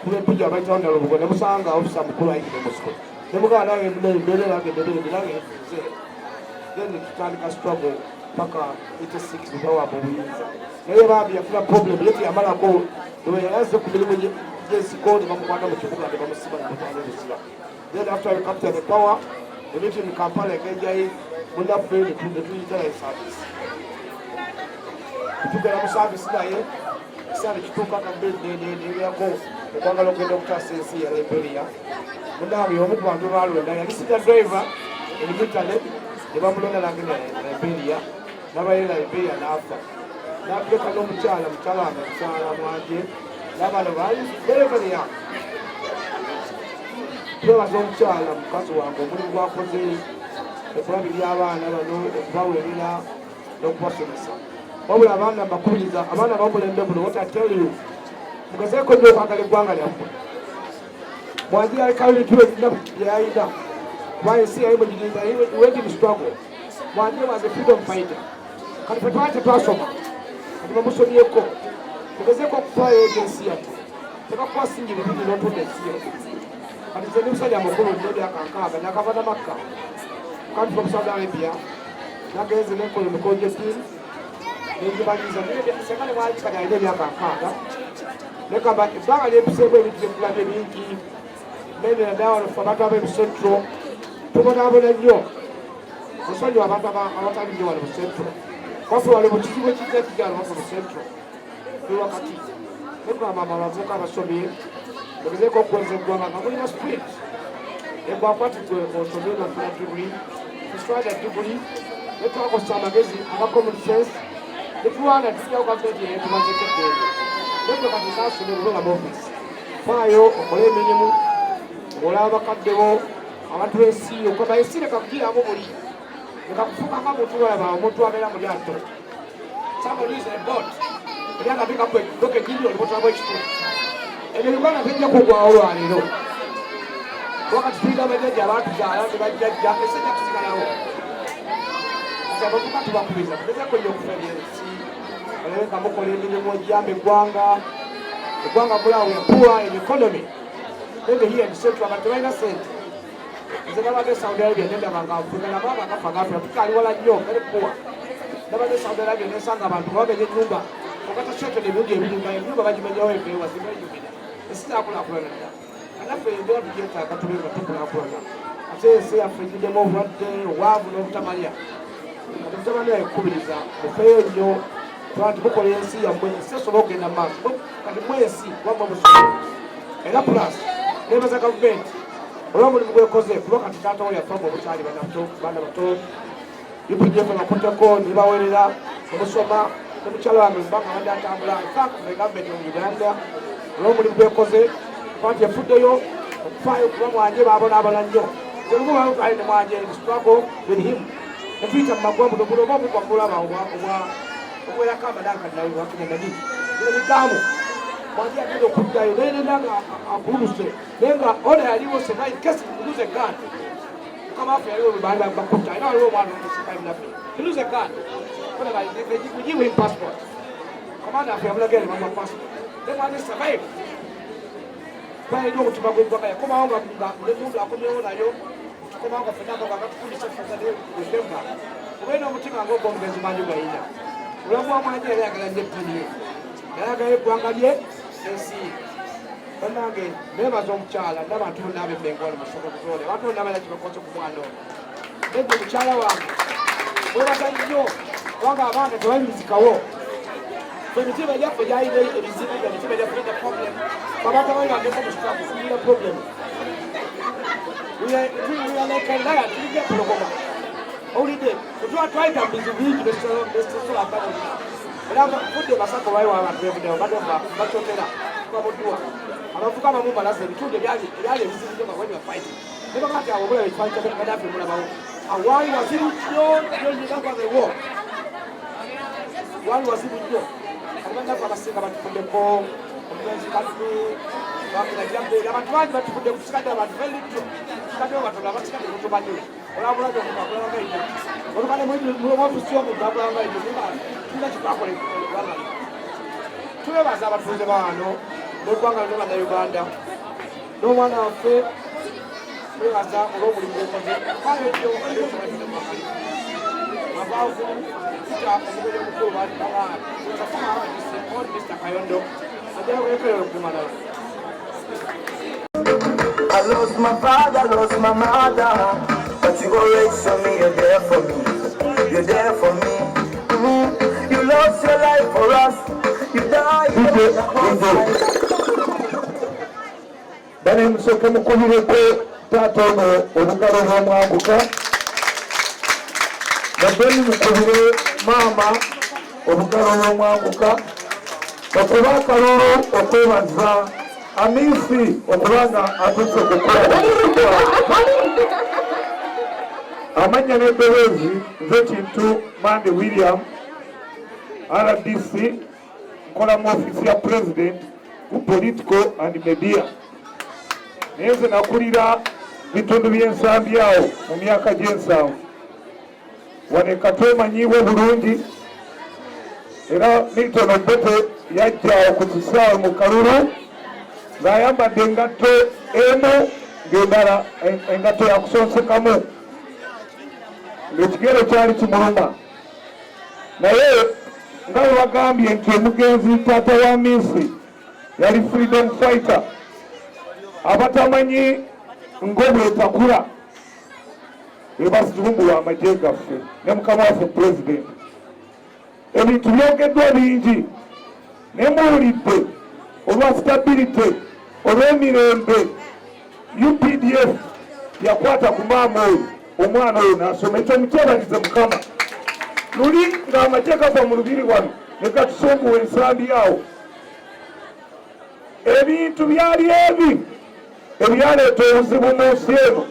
kubempija abaitawo Nalubugo namusanga ofisa mukulu ayitire Mosiko nemugaba nange embeera erange nange then tutandika struggle paka 86 butawa mu buyinza naye bambi yafuna problem yeti yamalako yayaze ku mirimu gy'ensiko ne bamukwata mu kibuga ne bamusiba ne mutwala ebisira then after we capture the power emiti mu Kampala egejjayi munnaffe ne tuyita naye service tugera mu service naye ekisaala kituuka kabeerako okwagala okugenda okutaasa ensi ya Liberia munaawe omu ku bantu balonda yali sija driver emitale ne bamulonda nange Liberia n'abayera Liberia n'afa n'atuleka n'omukyala wange mukyala Mwanje n'abaana baali very young twebaza omukyala mukazi wange omulimu gwakoze ekulabi ly'abaana bano okubaweerera n'okubasomesa wabula abaana mbakubiriza abaana bamulembe buno what I tell you mugezeeko nnyo okwagala eggwanga lyammwe Mwanje yalikalituwe yayina kuba ensi yali mugiriza went in struggle Mwanje was a freedom fighter kati fe twali tetwasoma kati bamusomyeko tugezeeko okutwala ensi yattu tekakubasingira ebindi n'otunda ensi yattu kati nze ndi musajja mukulu nnyo emyaka 6 nakava na Makka kati from Saudi Arabia nagenze nenkola emikolo gy'eddiini nenjibanyiza sekale mwali kati alina emyaka 6 nekamba ebbanga lyempiseemu ebintu byekulaga ebingi nene nadawalafe abantu ab'ebusentro tubonaabona nnyo nsonyiwa abantu abatali nnyo wali busentro waffe wali mu kizibu ekijja kijalo waffe busentro ewakati nekugamba abavubuka abasomye ogezeeko okuweza eggwanga nga mulina spirit egwakwatidwe osomye nafuna diguli tuswada diguli netwakosa amagezi aga common sense netulwana tujjawo gavumenti yetumazekeddeeyo nekwe kati nasome bulola mu office faayo okole emirimu olaba bakaddewo abantu b'ensi okaba ensi lekakugiramu buli lekakufukako omuntu olaba omuntu abeera mu lyato samonize ebot eryanga bikaku edoka ejiri olibotolamu ekitundu ebyo Uganda bijja kugwawo olwaleero wakati tulina abajjajja abaatuzaala ne bajjajja esajja kusigalawo kati abavuka tubakubiriza tugezeeko nnyo okufera ensi balabeka mukola emirimu egiyamba eggwanga mulawo poor in economy. Maybe here in Central abantu tebalina sente. Nze nabadde Saudi Arabia nendaba nga Afrika nababa akafa nga Afrika tukali wala nnyo very poor. Nabadde Saudi Arabia nesanga abantu babenya ennyumba okata shete n'ebibuga ebiri nga ennyumba bagimenyawo ebeewa zibayumira esitakulakulana dda. Anaffe embeera tugyetaaga tube nga tukulakulana ate ensi yaffe egiddemu obulwadde obwavu n'obutamalya. Kati mutabani ekukubiriza mufeeyo nnyo kuba nti mukola ensi yammwe ensi esobola okugenda mu maaso kati mwensi wamwe musobola era plus nebaza gavumenti olw'omulimu gwekoze kuba kati taata wo yafamu obukyali baana bato UPDF bakutteko nibawerera omusoma nomukyalo wange mbanga abadde atambula efakufe gavumenti mu Uganda olw'omulimu gwekoze kuba nti efuddeyo okufaayo kuba mwanje baabonaabona nnyo zelumu ali ne mwanje struggle with him netuyita mu magwambu noguno oba obugwagulaba obwerako amadanka nawe wakina nani ebigaamu mwanje agenda okuddayo naye nenanga akuluse naye nga ona yaliwo survive kesi lose gun mukama waffe yaliwo bebanda bakutta era waliwo omwana omusipayi naffe lose gun we give him passport komanda affe yamulaga eri mama passport naye mwanje survive kwalina omutima gw'eggwanga yakomawo nga nemundu akomyewo nayo tukomawo nga fenanga gakatufundisa fezademba obeina omutima ng'ogw'omugenzi manju gayina olwabwa mwanje yali ayagala nnyo eddini ye yayagala eggwanga lye ensi bannange nebaza omukyala n'abantu bonna ab'emmengoole musoko kuzole abantu bonna abala kibakoze ku mwana ono negwe mukyala wange webaza nnyo kubanga abaana tebayimizikawo emitima gyaffe gyalina ebizibu emitima gyaffe ina problem abantu abayibangeko musitafu tulina problem we are like a lion tulina empologoma owulidde tetuba twayita mu bizibu bingi netusobola mbalina era budde basako bayiwa abantu bevuddewo badde bakyotera bamuddwa abavuka abamu balaza ebitundu ebyali ebizibu nyo nga when fight nebaga nti awo obulaba ekifaanyi kya Gaddafi mulabawo awaali wazibu nnyo nyinagaze wo waali wazibu nnyo abanaku abasinga batufuddeko omugenzi kaddu bakirajambeera abantu bangi batufudde kusikadde abantu velityo tusikaddewo batono abasikadde kutumanyi olabulaga omukakulanga ino olukale mulomuofisi omuntu akulanga ino tulina kikwakola eggwanga twebaza abatuuze bawano n'eggwanga lino bannayuganda n'omwana waffe twebaza olw'omulimu gwekoze kayo nnyo abaavu kita omugole omukulu baali babaana kasoma abadise on Mr. Kayondo ajala weekero okumalala. I lost my father, lost my mother, but you always show me you're there for me. You're there for me. You lost your life for us. You died for us. Bane musoke mukubireko taata ono obugalo bw'omwanguka baddeni mukubire maama obugalo bw'omwanguka okuba akalulu okwebaza Amisi okubanga atuse kukola amanya n'eddoboozi z'ekintu Mande William RDC nkola mu ofisi ya president ku political and media naye nze nakulira bitundu by'ensambi awo mu myaka gy'ensanvu waneka twemanyiibwe bulungi era Milton Obote yajja ku kisaawe mu Kalulu ng'ayambadde engatto emu ng'endala engatto yakusonsekamu ng'ekigero kyali kimuluma naye nga bwe bagambye nti omugenzi taata wa Misi yali freedom fighter abatamanyi ng'obwetakula ebasitumbula amagye gaffe ne mukama waffe president ebintu byogeddwa bingi naye muwulidde olwa stability olw'emirembe UPDF yakwata ku maama oyo omwana oyo n'asoma ekyo mukyebalize mukama luli ng'amagye gava mu lubiri wano ne gatusumbuwa ensambi awo ebintu byali ebi ebyaleeta obuzibu mu nsi eno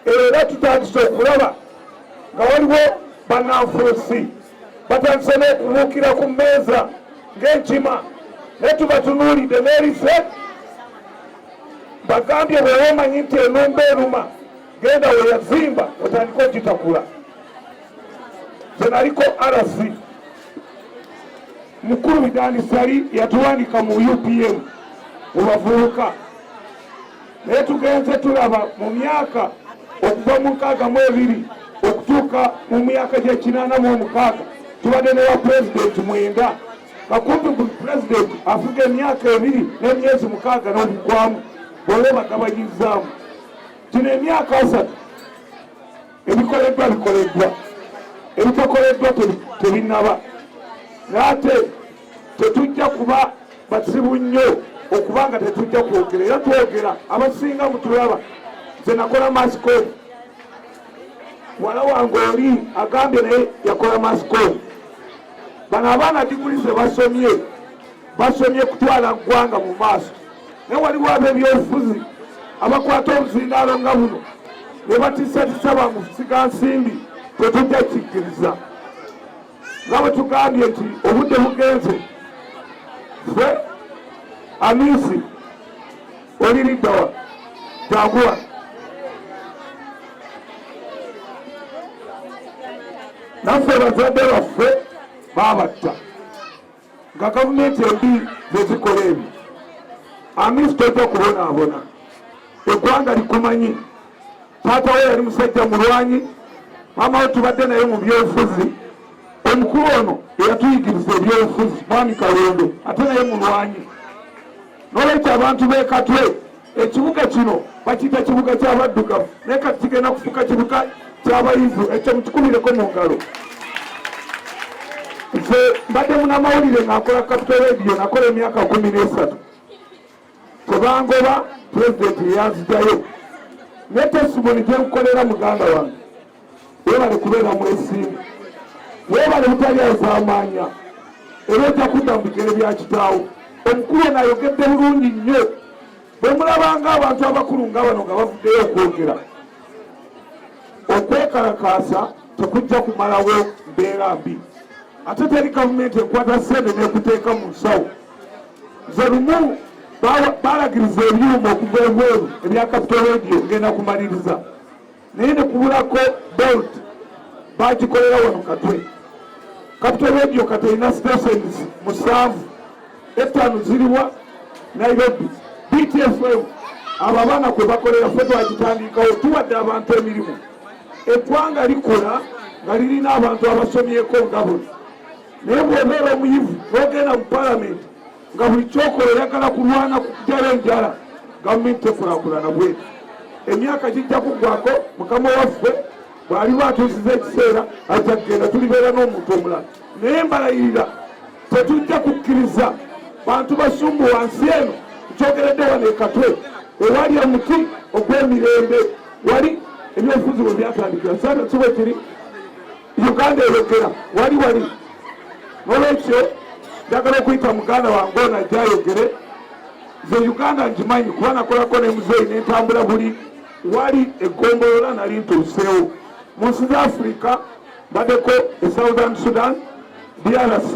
era tutandise okulaba nga waliwo bannanfuusi batandise n'okubuukira ku mmeeza ng'enkima naye tubatunuulidde n'erife bagambye bwe weemanyi nti enumba eruma genda we yazimba otandika ogitakula ze naliko RC mukulu Bidani Sali yatuwanika mu UPM mu bavubuka naye tugenze tulaba mu myaka okuva mu 62 okutuuka mu myaka gye 86 tubadde ne wa pulezidenti 9 kakumpi buli pulezidenti afuga emyaka 2 n'emyezi 6 n'obugwamu bw'oba bagabanyizaamu kino emyaka 3 ebikoleddwa ebitakoleddwa tebinaba naate tetujja kuba basibu nnyo okubanga tetujja kwogera era twogera abasinga mutulaba nze nakola masikoli wala wange oli agambye naye yakola masikoli bano abaana diguli ze basomye kutwala ggwanga mu maaso naye waliwo ab'ebyobufuzi abakwata obuzindaalo nga buno ne batiisatiisa bamusiga nsimbi tetujja kikkiriza nga bwe tugambye nti obudde bugenze ffe Amisi oliriddawa Janguwa naffe bazadde baffe babatta nga gavumenti embi zezikola ebi Amisi tojja kubonaabona eggwanga likumanyi taata we yali musajja mulwanyi maama we tubadde naye mu byobufuzi omukulu ono eyatuyigiriza ebyobufuzi mwami Kalondo ate naye mulwanyi n'olwekyo abantu b'e Katwe ekibuga kino bakiyita kibuga ky'abaddugavu naye kati kigenda kufuuka kibuga ky'abayivu ekyo mukikumireko mu ngalo nze mbadde munamawulire ng'akola Capital Radio nakola emyaka 13 tebangoba pulezidenti yanzijayo ne testimoni gye nkolera muganda wange webale kubeera mwesimbu webale butalyazaamaanya era ojja kudda mu bigere bya kitaawo omukulu ono ayogedde bulungi nnyo bwe mulabanga abantu abakulu nga bano nga bavuddeyo okwogera okwekalakaasa tekujja kumalawo mbeera mbi ate teri gavumenti ekwata sente n'ekuteeka mu nsawo nze lumu balagiriza ebyuma okuva ebweru ebya Capital Radio ngenda kumaliriza naye ne kubulako bolt bagikolera wano Katwe Capital Radio kati erina stations 7 5 ziriwa Nairobi BTFM abo abaana kwe bakolera ffe twagitandikawo tuwadde abantu emirimu eggwanga likola nga lirina abantu abasomyeko nga buno naye bw'obeera omuyivu n'ogenda mu palamenti nga buli kyokola oyagala kulwana kujala enjala gavumenti tekulaakulana bwetu emyaka gijja kuggwako mukama waffe bw'aliba atuusiza ekiseera ajja kugenda tulibeera n'omuntu omulala naye mbalayirira tetujja kukkiriza bantu basumbu wansi eno nkyogeredde wano e Katwe ewali omuti ogw'emirembe wali ebyobufuzi bwe byatandikira saana kiba kiri Uganda eyogera wali n'olwekyo njagala okuyita muganda wange ono ajja ayogere ze Uganda ngimanyi kuba nakolako ne muzeeyi n'entambula buli wali eggombolola nali ntuuseewo mu nsi za Africa baddeko e Southern Sudan, DRC,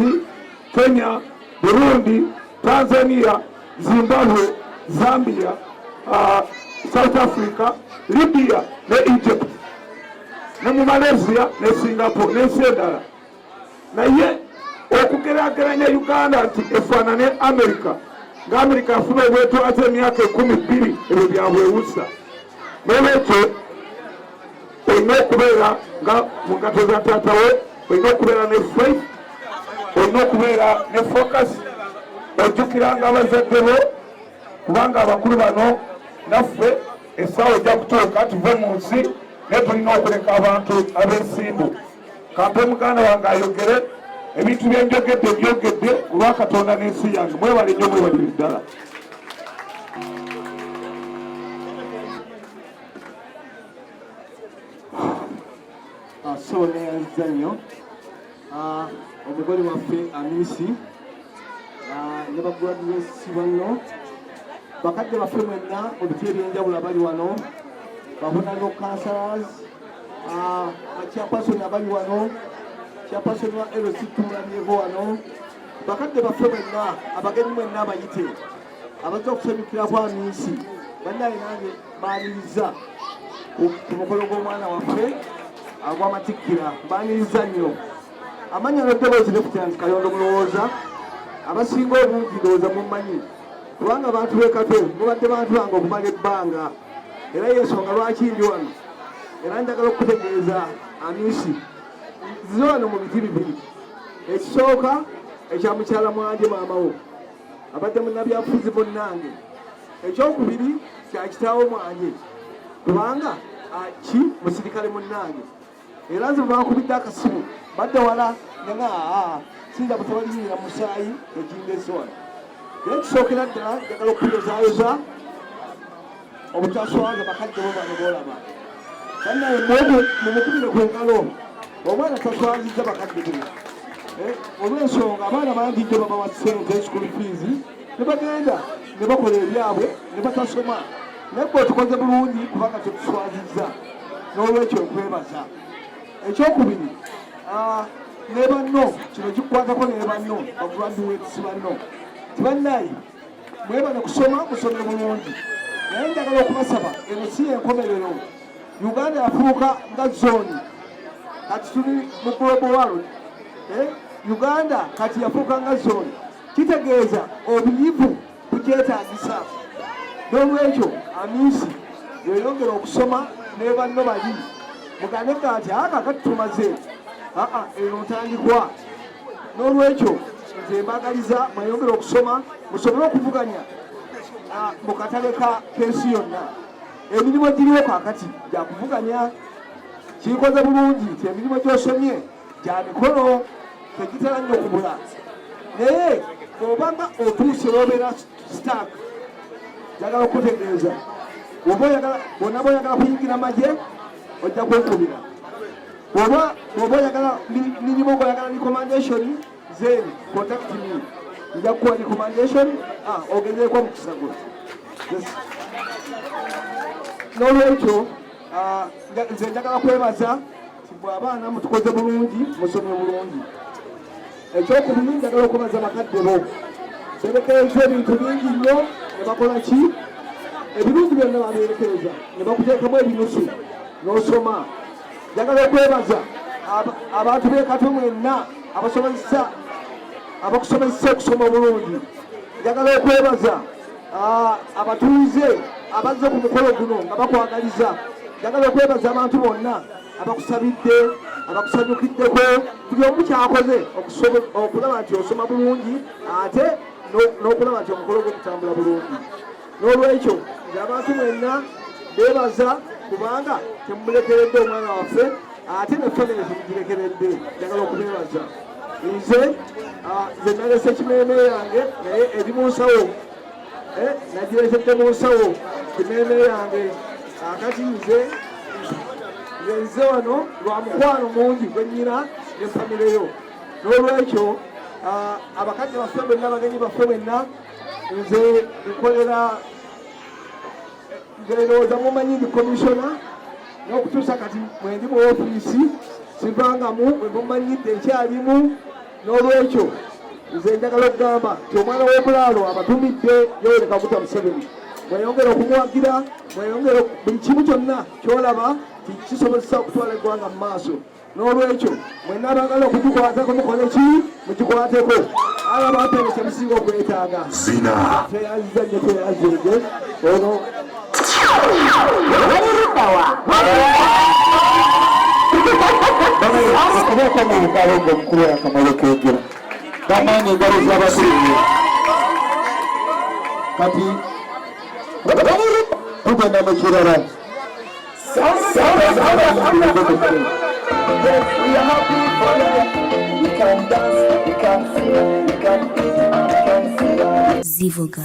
Kenya, Burundi, Tanzania, Zimbabwe, Zambia, South Africa, Libya ne Egypt ne mu Malaysia ne Singapore n'ensi endala naye okugeraageranya Uganda nti efaanane America nga America yafuna obwetwaze emyaka 12 ebyo byabwewusa n'olwekyo olina okubeera nga mu ngato za taata we olina okubeera ne faith olina okubeera ne focus ojjukiranga abazadde bo kubanga abakulu bano naffe essaawa ojja kutuuka tuve mu nsi naye tulina okuleka abantu ab'ensimbu kampe muganda wange ayogere ebintu byenjogedde byogedde olwa Katonda n'ensi yange mwebale nnyo mwebalire ddala so neyanziza nnyo omugole waffe Amisi ne bagradesi banno bakadde baffe mwenna mu biti ebyenjawulo abali wano babonano councillors bachairperson abali wano chairperson wa LC tulabyeeko wano bakadde baffe mwenna abagenyi mwenna abayite abazza okusanyukirako Amisi bannaye nange baaniriza ku mukolo gw'omwana waffe agw'amatikkira baaniriza nnyo amanya n'eddoboozi Lieutenant Kayondo mulowooza abasinga obungi ndowooza mumanyi kubanga abantu bekato mubadde bantu bange okumala ebbanga era yensonga lwaki ndi wano era njagala okutegeeza Amisi nzize wano mu biti bibiri ekisooka ekya mukyala mwanje maamawo abadde munnabyabufuzi munnange ekyokubiri kya kitaawo mwanje kubanga ki musirikale munnange era nze bankubidde akasimu badde wala nga sinza butawalinyira musaayi ekindese wano naye kisookera ddala njagala okuyozaayoza obutaswaza bakadde bo bano boolaba bannaye mumukubire ku ngalo omwana taswazizza bakadde bino olw'ensonga abaana bangi jjo babawa ssente school fees ne bagenda ne bakola ebyabwe ne batasoma naye bwe otukoze bulungi kubanga tetuswazizza n'olwekyo okwebaza ekyokubiri ne banno kino kikwatako ne banno bagraduates banno tibannaye mwebane kusoma musome bulungi naye njagala okubasaba eno si enkomerero Uganda yafuuka nga zoni kati tuli mu global world Uganda kati yafuuka nga zoni kitegeeza obuyivu bukyetaagisa n'olwekyo Amisi yeyongera okusoma ne banno bali mugane kati kakati tumaze eno ntandikwa n'olwekyo nze mbagaliza mweyongera okusoma musobole okuvuganya mu katale k'ensi yonna emirimu giriwo kakati gyakuvuganya kikoze bulungi nti emirimu gyosomye gya mikono tegitera nnyo okubula naye bw'obanga otuuse lwobeera stak njagala okutegeeza bonna boyagala kuyingira magye ojja kwekubira bw'oba oyagala mirimu ng'oyagala recommendation then contact me nja kuwa recommendation ogenzeeko mu kisago n'olwekyo nze njagala kwebaza ti bw'abaana mutukoze bulungi musome bulungi ekyokubiri njagala okwebaza bakadde bo berekereza ebintu bingi nnyo ne bakola ki ebirungi byonna baberekereza ne bakuteekamu ebinusu n'osoma njagala okwebaza abantu b'ekato mwenna abakusomesa okusoma obulungi njagala okwebaza abatuuze abazze ku mukolo guno nga bakwagaliza njagala okwebaza abantu bonna abakusabidde abakusanyukiddeko buli omu kyakoze okulaba nti osoma bulungi ate n'okulaba nti omukolo gwe gutambula bulungi n'olwekyo nze abantu mwenna beebaza kubanga temumulekeredde omwana waffe ate ne famire temugirekeredde njagala okubeebaza nze nalese ekimeeme yange naye eri mu nsawo nagirekedde mu nsawo kimeeme yange akati nze wano lwa mukwano mungi gwe nnyina ne famireyo n'olwekyo abakadde baffe bwenna abagenyi baffe bwenna nze nkolera ngerowooza mumanyi ndi komishona n'okutuusa kati mwendi mu ofiisi sivangamu bwe mumanyidde nkyalimu n'olwekyo nze njagala okugamba ti omwana w'omulaalo abatumidde Yoweri Kaguta Museveni mweyongera okumuwagira mweyongera buli kimu kyonna kyolaba kisobozesa okutwala eggwanga mu maaso n'olwekyo mwenna abagala okugikwatako mukole ki mugikwateko alaba atene kyemusinga okwetaaga tweyaziza nnyo tweyazirege ono okubeeko mu ngalo ng'omukulu yakamalo kegera bamaanyi engalo z'abakulu kati tugenda mu kirala Zivuga.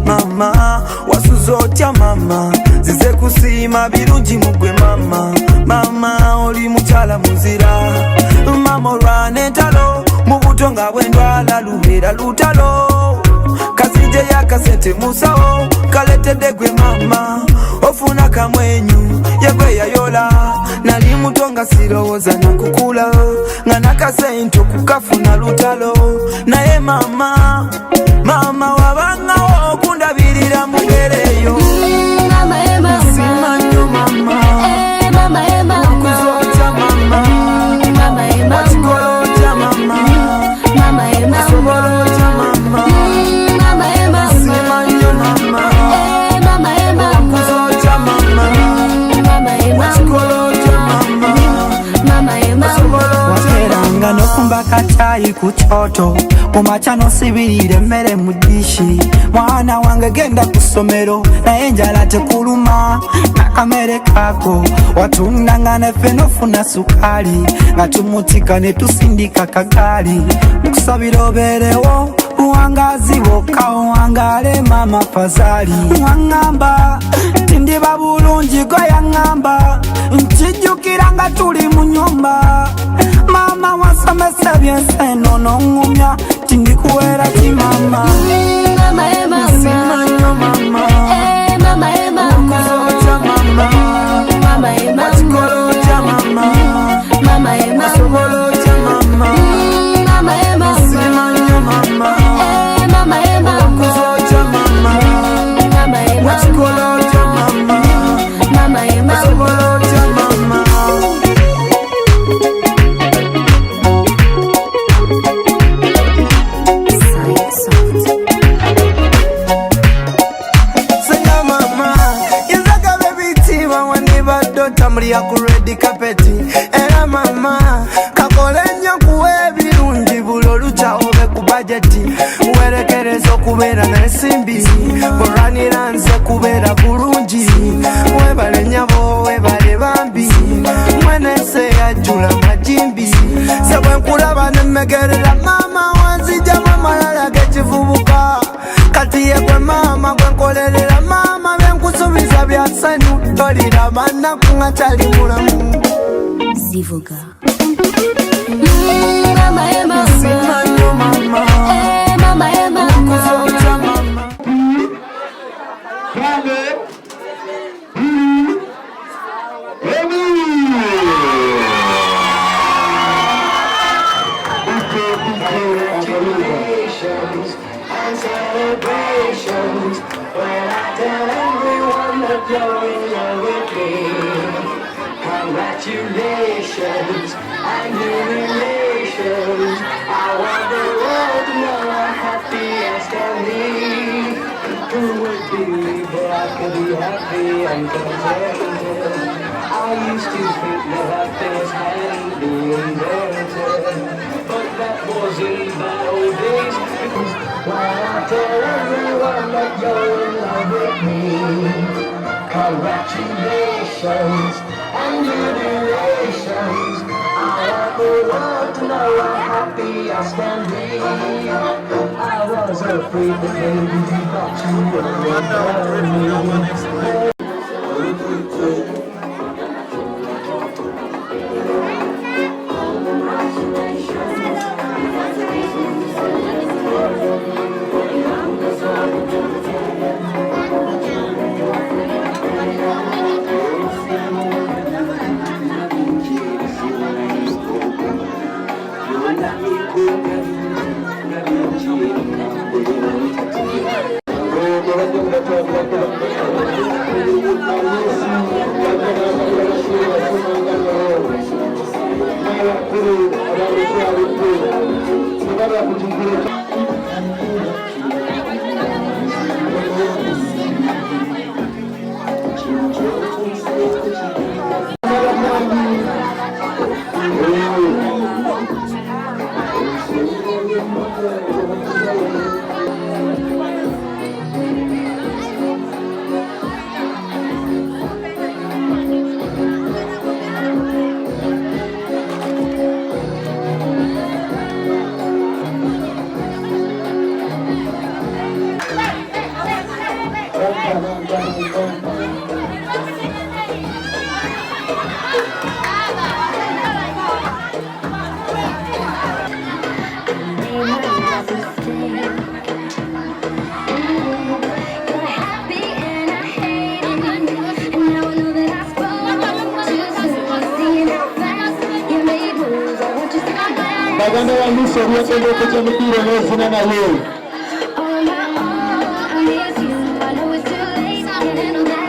Mama wasuza otya mama zize kusiima birungi mugwe mama oli mukyala muzira mama olwana entalo mu buto nga bwendwala lubeera lutalo kasije yakasente musawo kaletedde gwe mama ofuna kamwenyu yegwe yayola nali muto nga sirowooza nakukula nga nakasente okukafuna lutalo naye mama wabanga Nyamba katayi ku kyoto kumakya nosibirira emmere mu dishi. Mwana wange genda ku ssomero naye enjala tekuluma n'akamere kako. Watundanga naffe nofuna sukaali nga tumutika ne tusindika kagaali. Nkusabira obeerewo buwangazi bwokka owangale mama fazali. Waŋŋamba tindiba bulungi gwe yaŋŋamba nkijjukira nga tuli mu nnyumba. Mama wasomesa byense nono ngumya tindikuwera ti mama. Mama e mama simanyo mama mama e mama kuzoja mama mama e mama watikoloja mama mama e mama wasoboloja mama mama e mama simanyo mama mama e mama kuzoja mama mama e mama watikoloja mama mama e mama wasoboloja mama. Tamria ku red carpet era mama kakole nnyo kuwa ebirungi buli oluca obe ku bajeti. Werekereza okubeera n'ensimbi buranira nze kubeera bulungi. Webale nnyabo webale bambi mwenese yajjula majimbi. Se bwe nkulaba nemmegerera mama wanzija mamalala g'ekivubuka. Kati ye gwe mama gwe nkolerera mama byenkusuubiza bya ssanyu tolira bannaku nga tali mulamu. Zivuga mama e mama simanyo mama mama e mama kuzoja mama. Celebrations when I tell everyone that you're in love with me. Congratulations and new relations. I want the world to know how happy I can be. Who would believe that I could be happy and contented? I used to think that happiness hadn't been invented, but that was in bad old days. When I tell everyone that you're in love with me, congratulations and new relations. I want the world to know how happy I can be. I was afraid that maybe you thought you were me. Baganda ya Luso byatende okuca mipira n'ozina naye.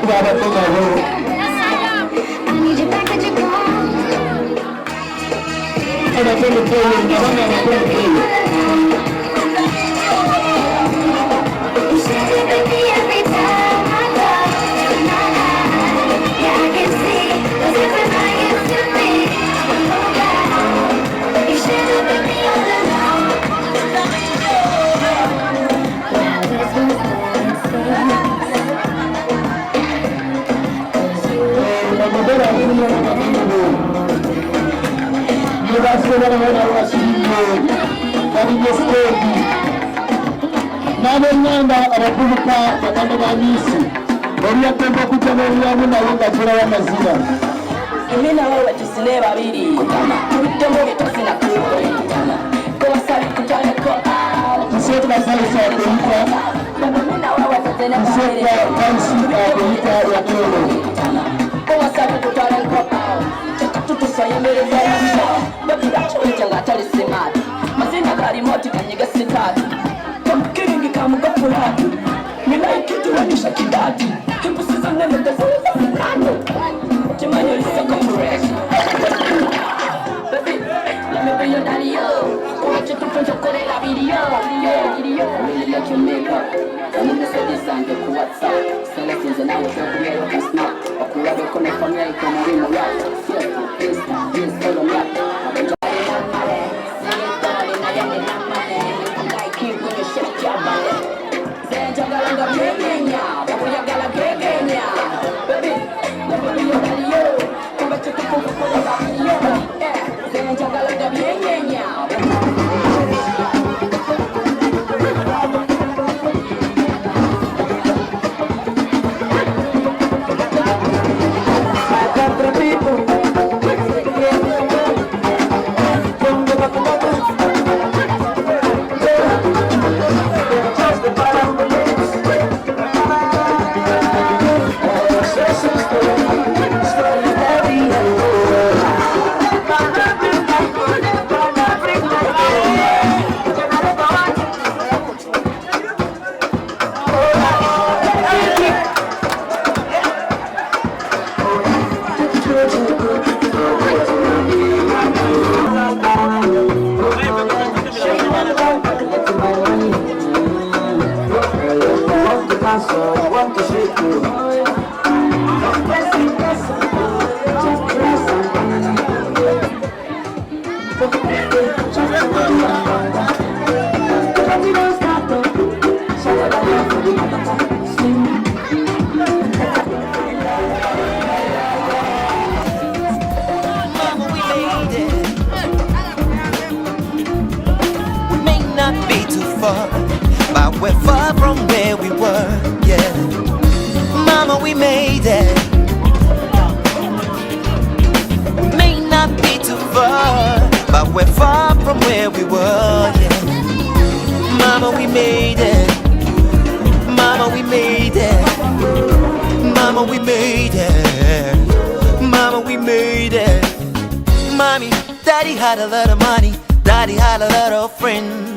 Babadde nabo. Abatende peyo, abana abatende peyo. You should have been abasobala bana basibiye balinye siteegi n'ab'eŋŋanda abavubuka baganda ba miisi olyatemba okujja n'olyamu nabo nga tulawa amazina Emina wewe tusine babiri Tulitembo getasina kuko Kowasali kutane ko Tusetra salisa akoyita Tusetra kansi akoyita ya kero Kowasali kutane ko Tutusoye mbere za yamsa Bakira chuecha nga tali simati Mazina kari moti kanyiga sitati Kiringi kamuga fulati Mina ikiti wanisha kidati Kimpusiza nene tefuza mkano Chimanyo lisa compress Baby, let me be your daddy, yo Watch you to print your code la video Really let you make up I'm in the city, sang you to what's up Celestials and I was up here, you can snap Okura be connect from here, you come in the rap Careful, yes, all on rap I've been trying to money See it done, and I am in that money I'm like you when you shake your body Say, Jagalanga, Kenya Babu, Yagala, Kenya Baby, let me be your daddy, yo Come back to the Coca-Cola, yo Say, Jagalanga, Kenya But we're far from where we were, yeah. Mama, we made it. We may not be too far, but we're far from where we were, yeah. Mama, we made it. Mama, we made it. Mama, we made it. Mama, we made it. Mommy, daddy had a lot of money. Daddy had a lot of friends.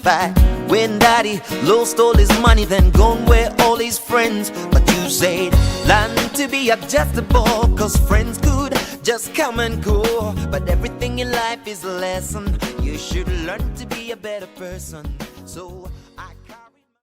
But when daddy lost all his money, then gone were all his friends. But you said, learn to be adjustable, cause friends could just come and go. But everything in life is a lesson. You should learn to be a better person. So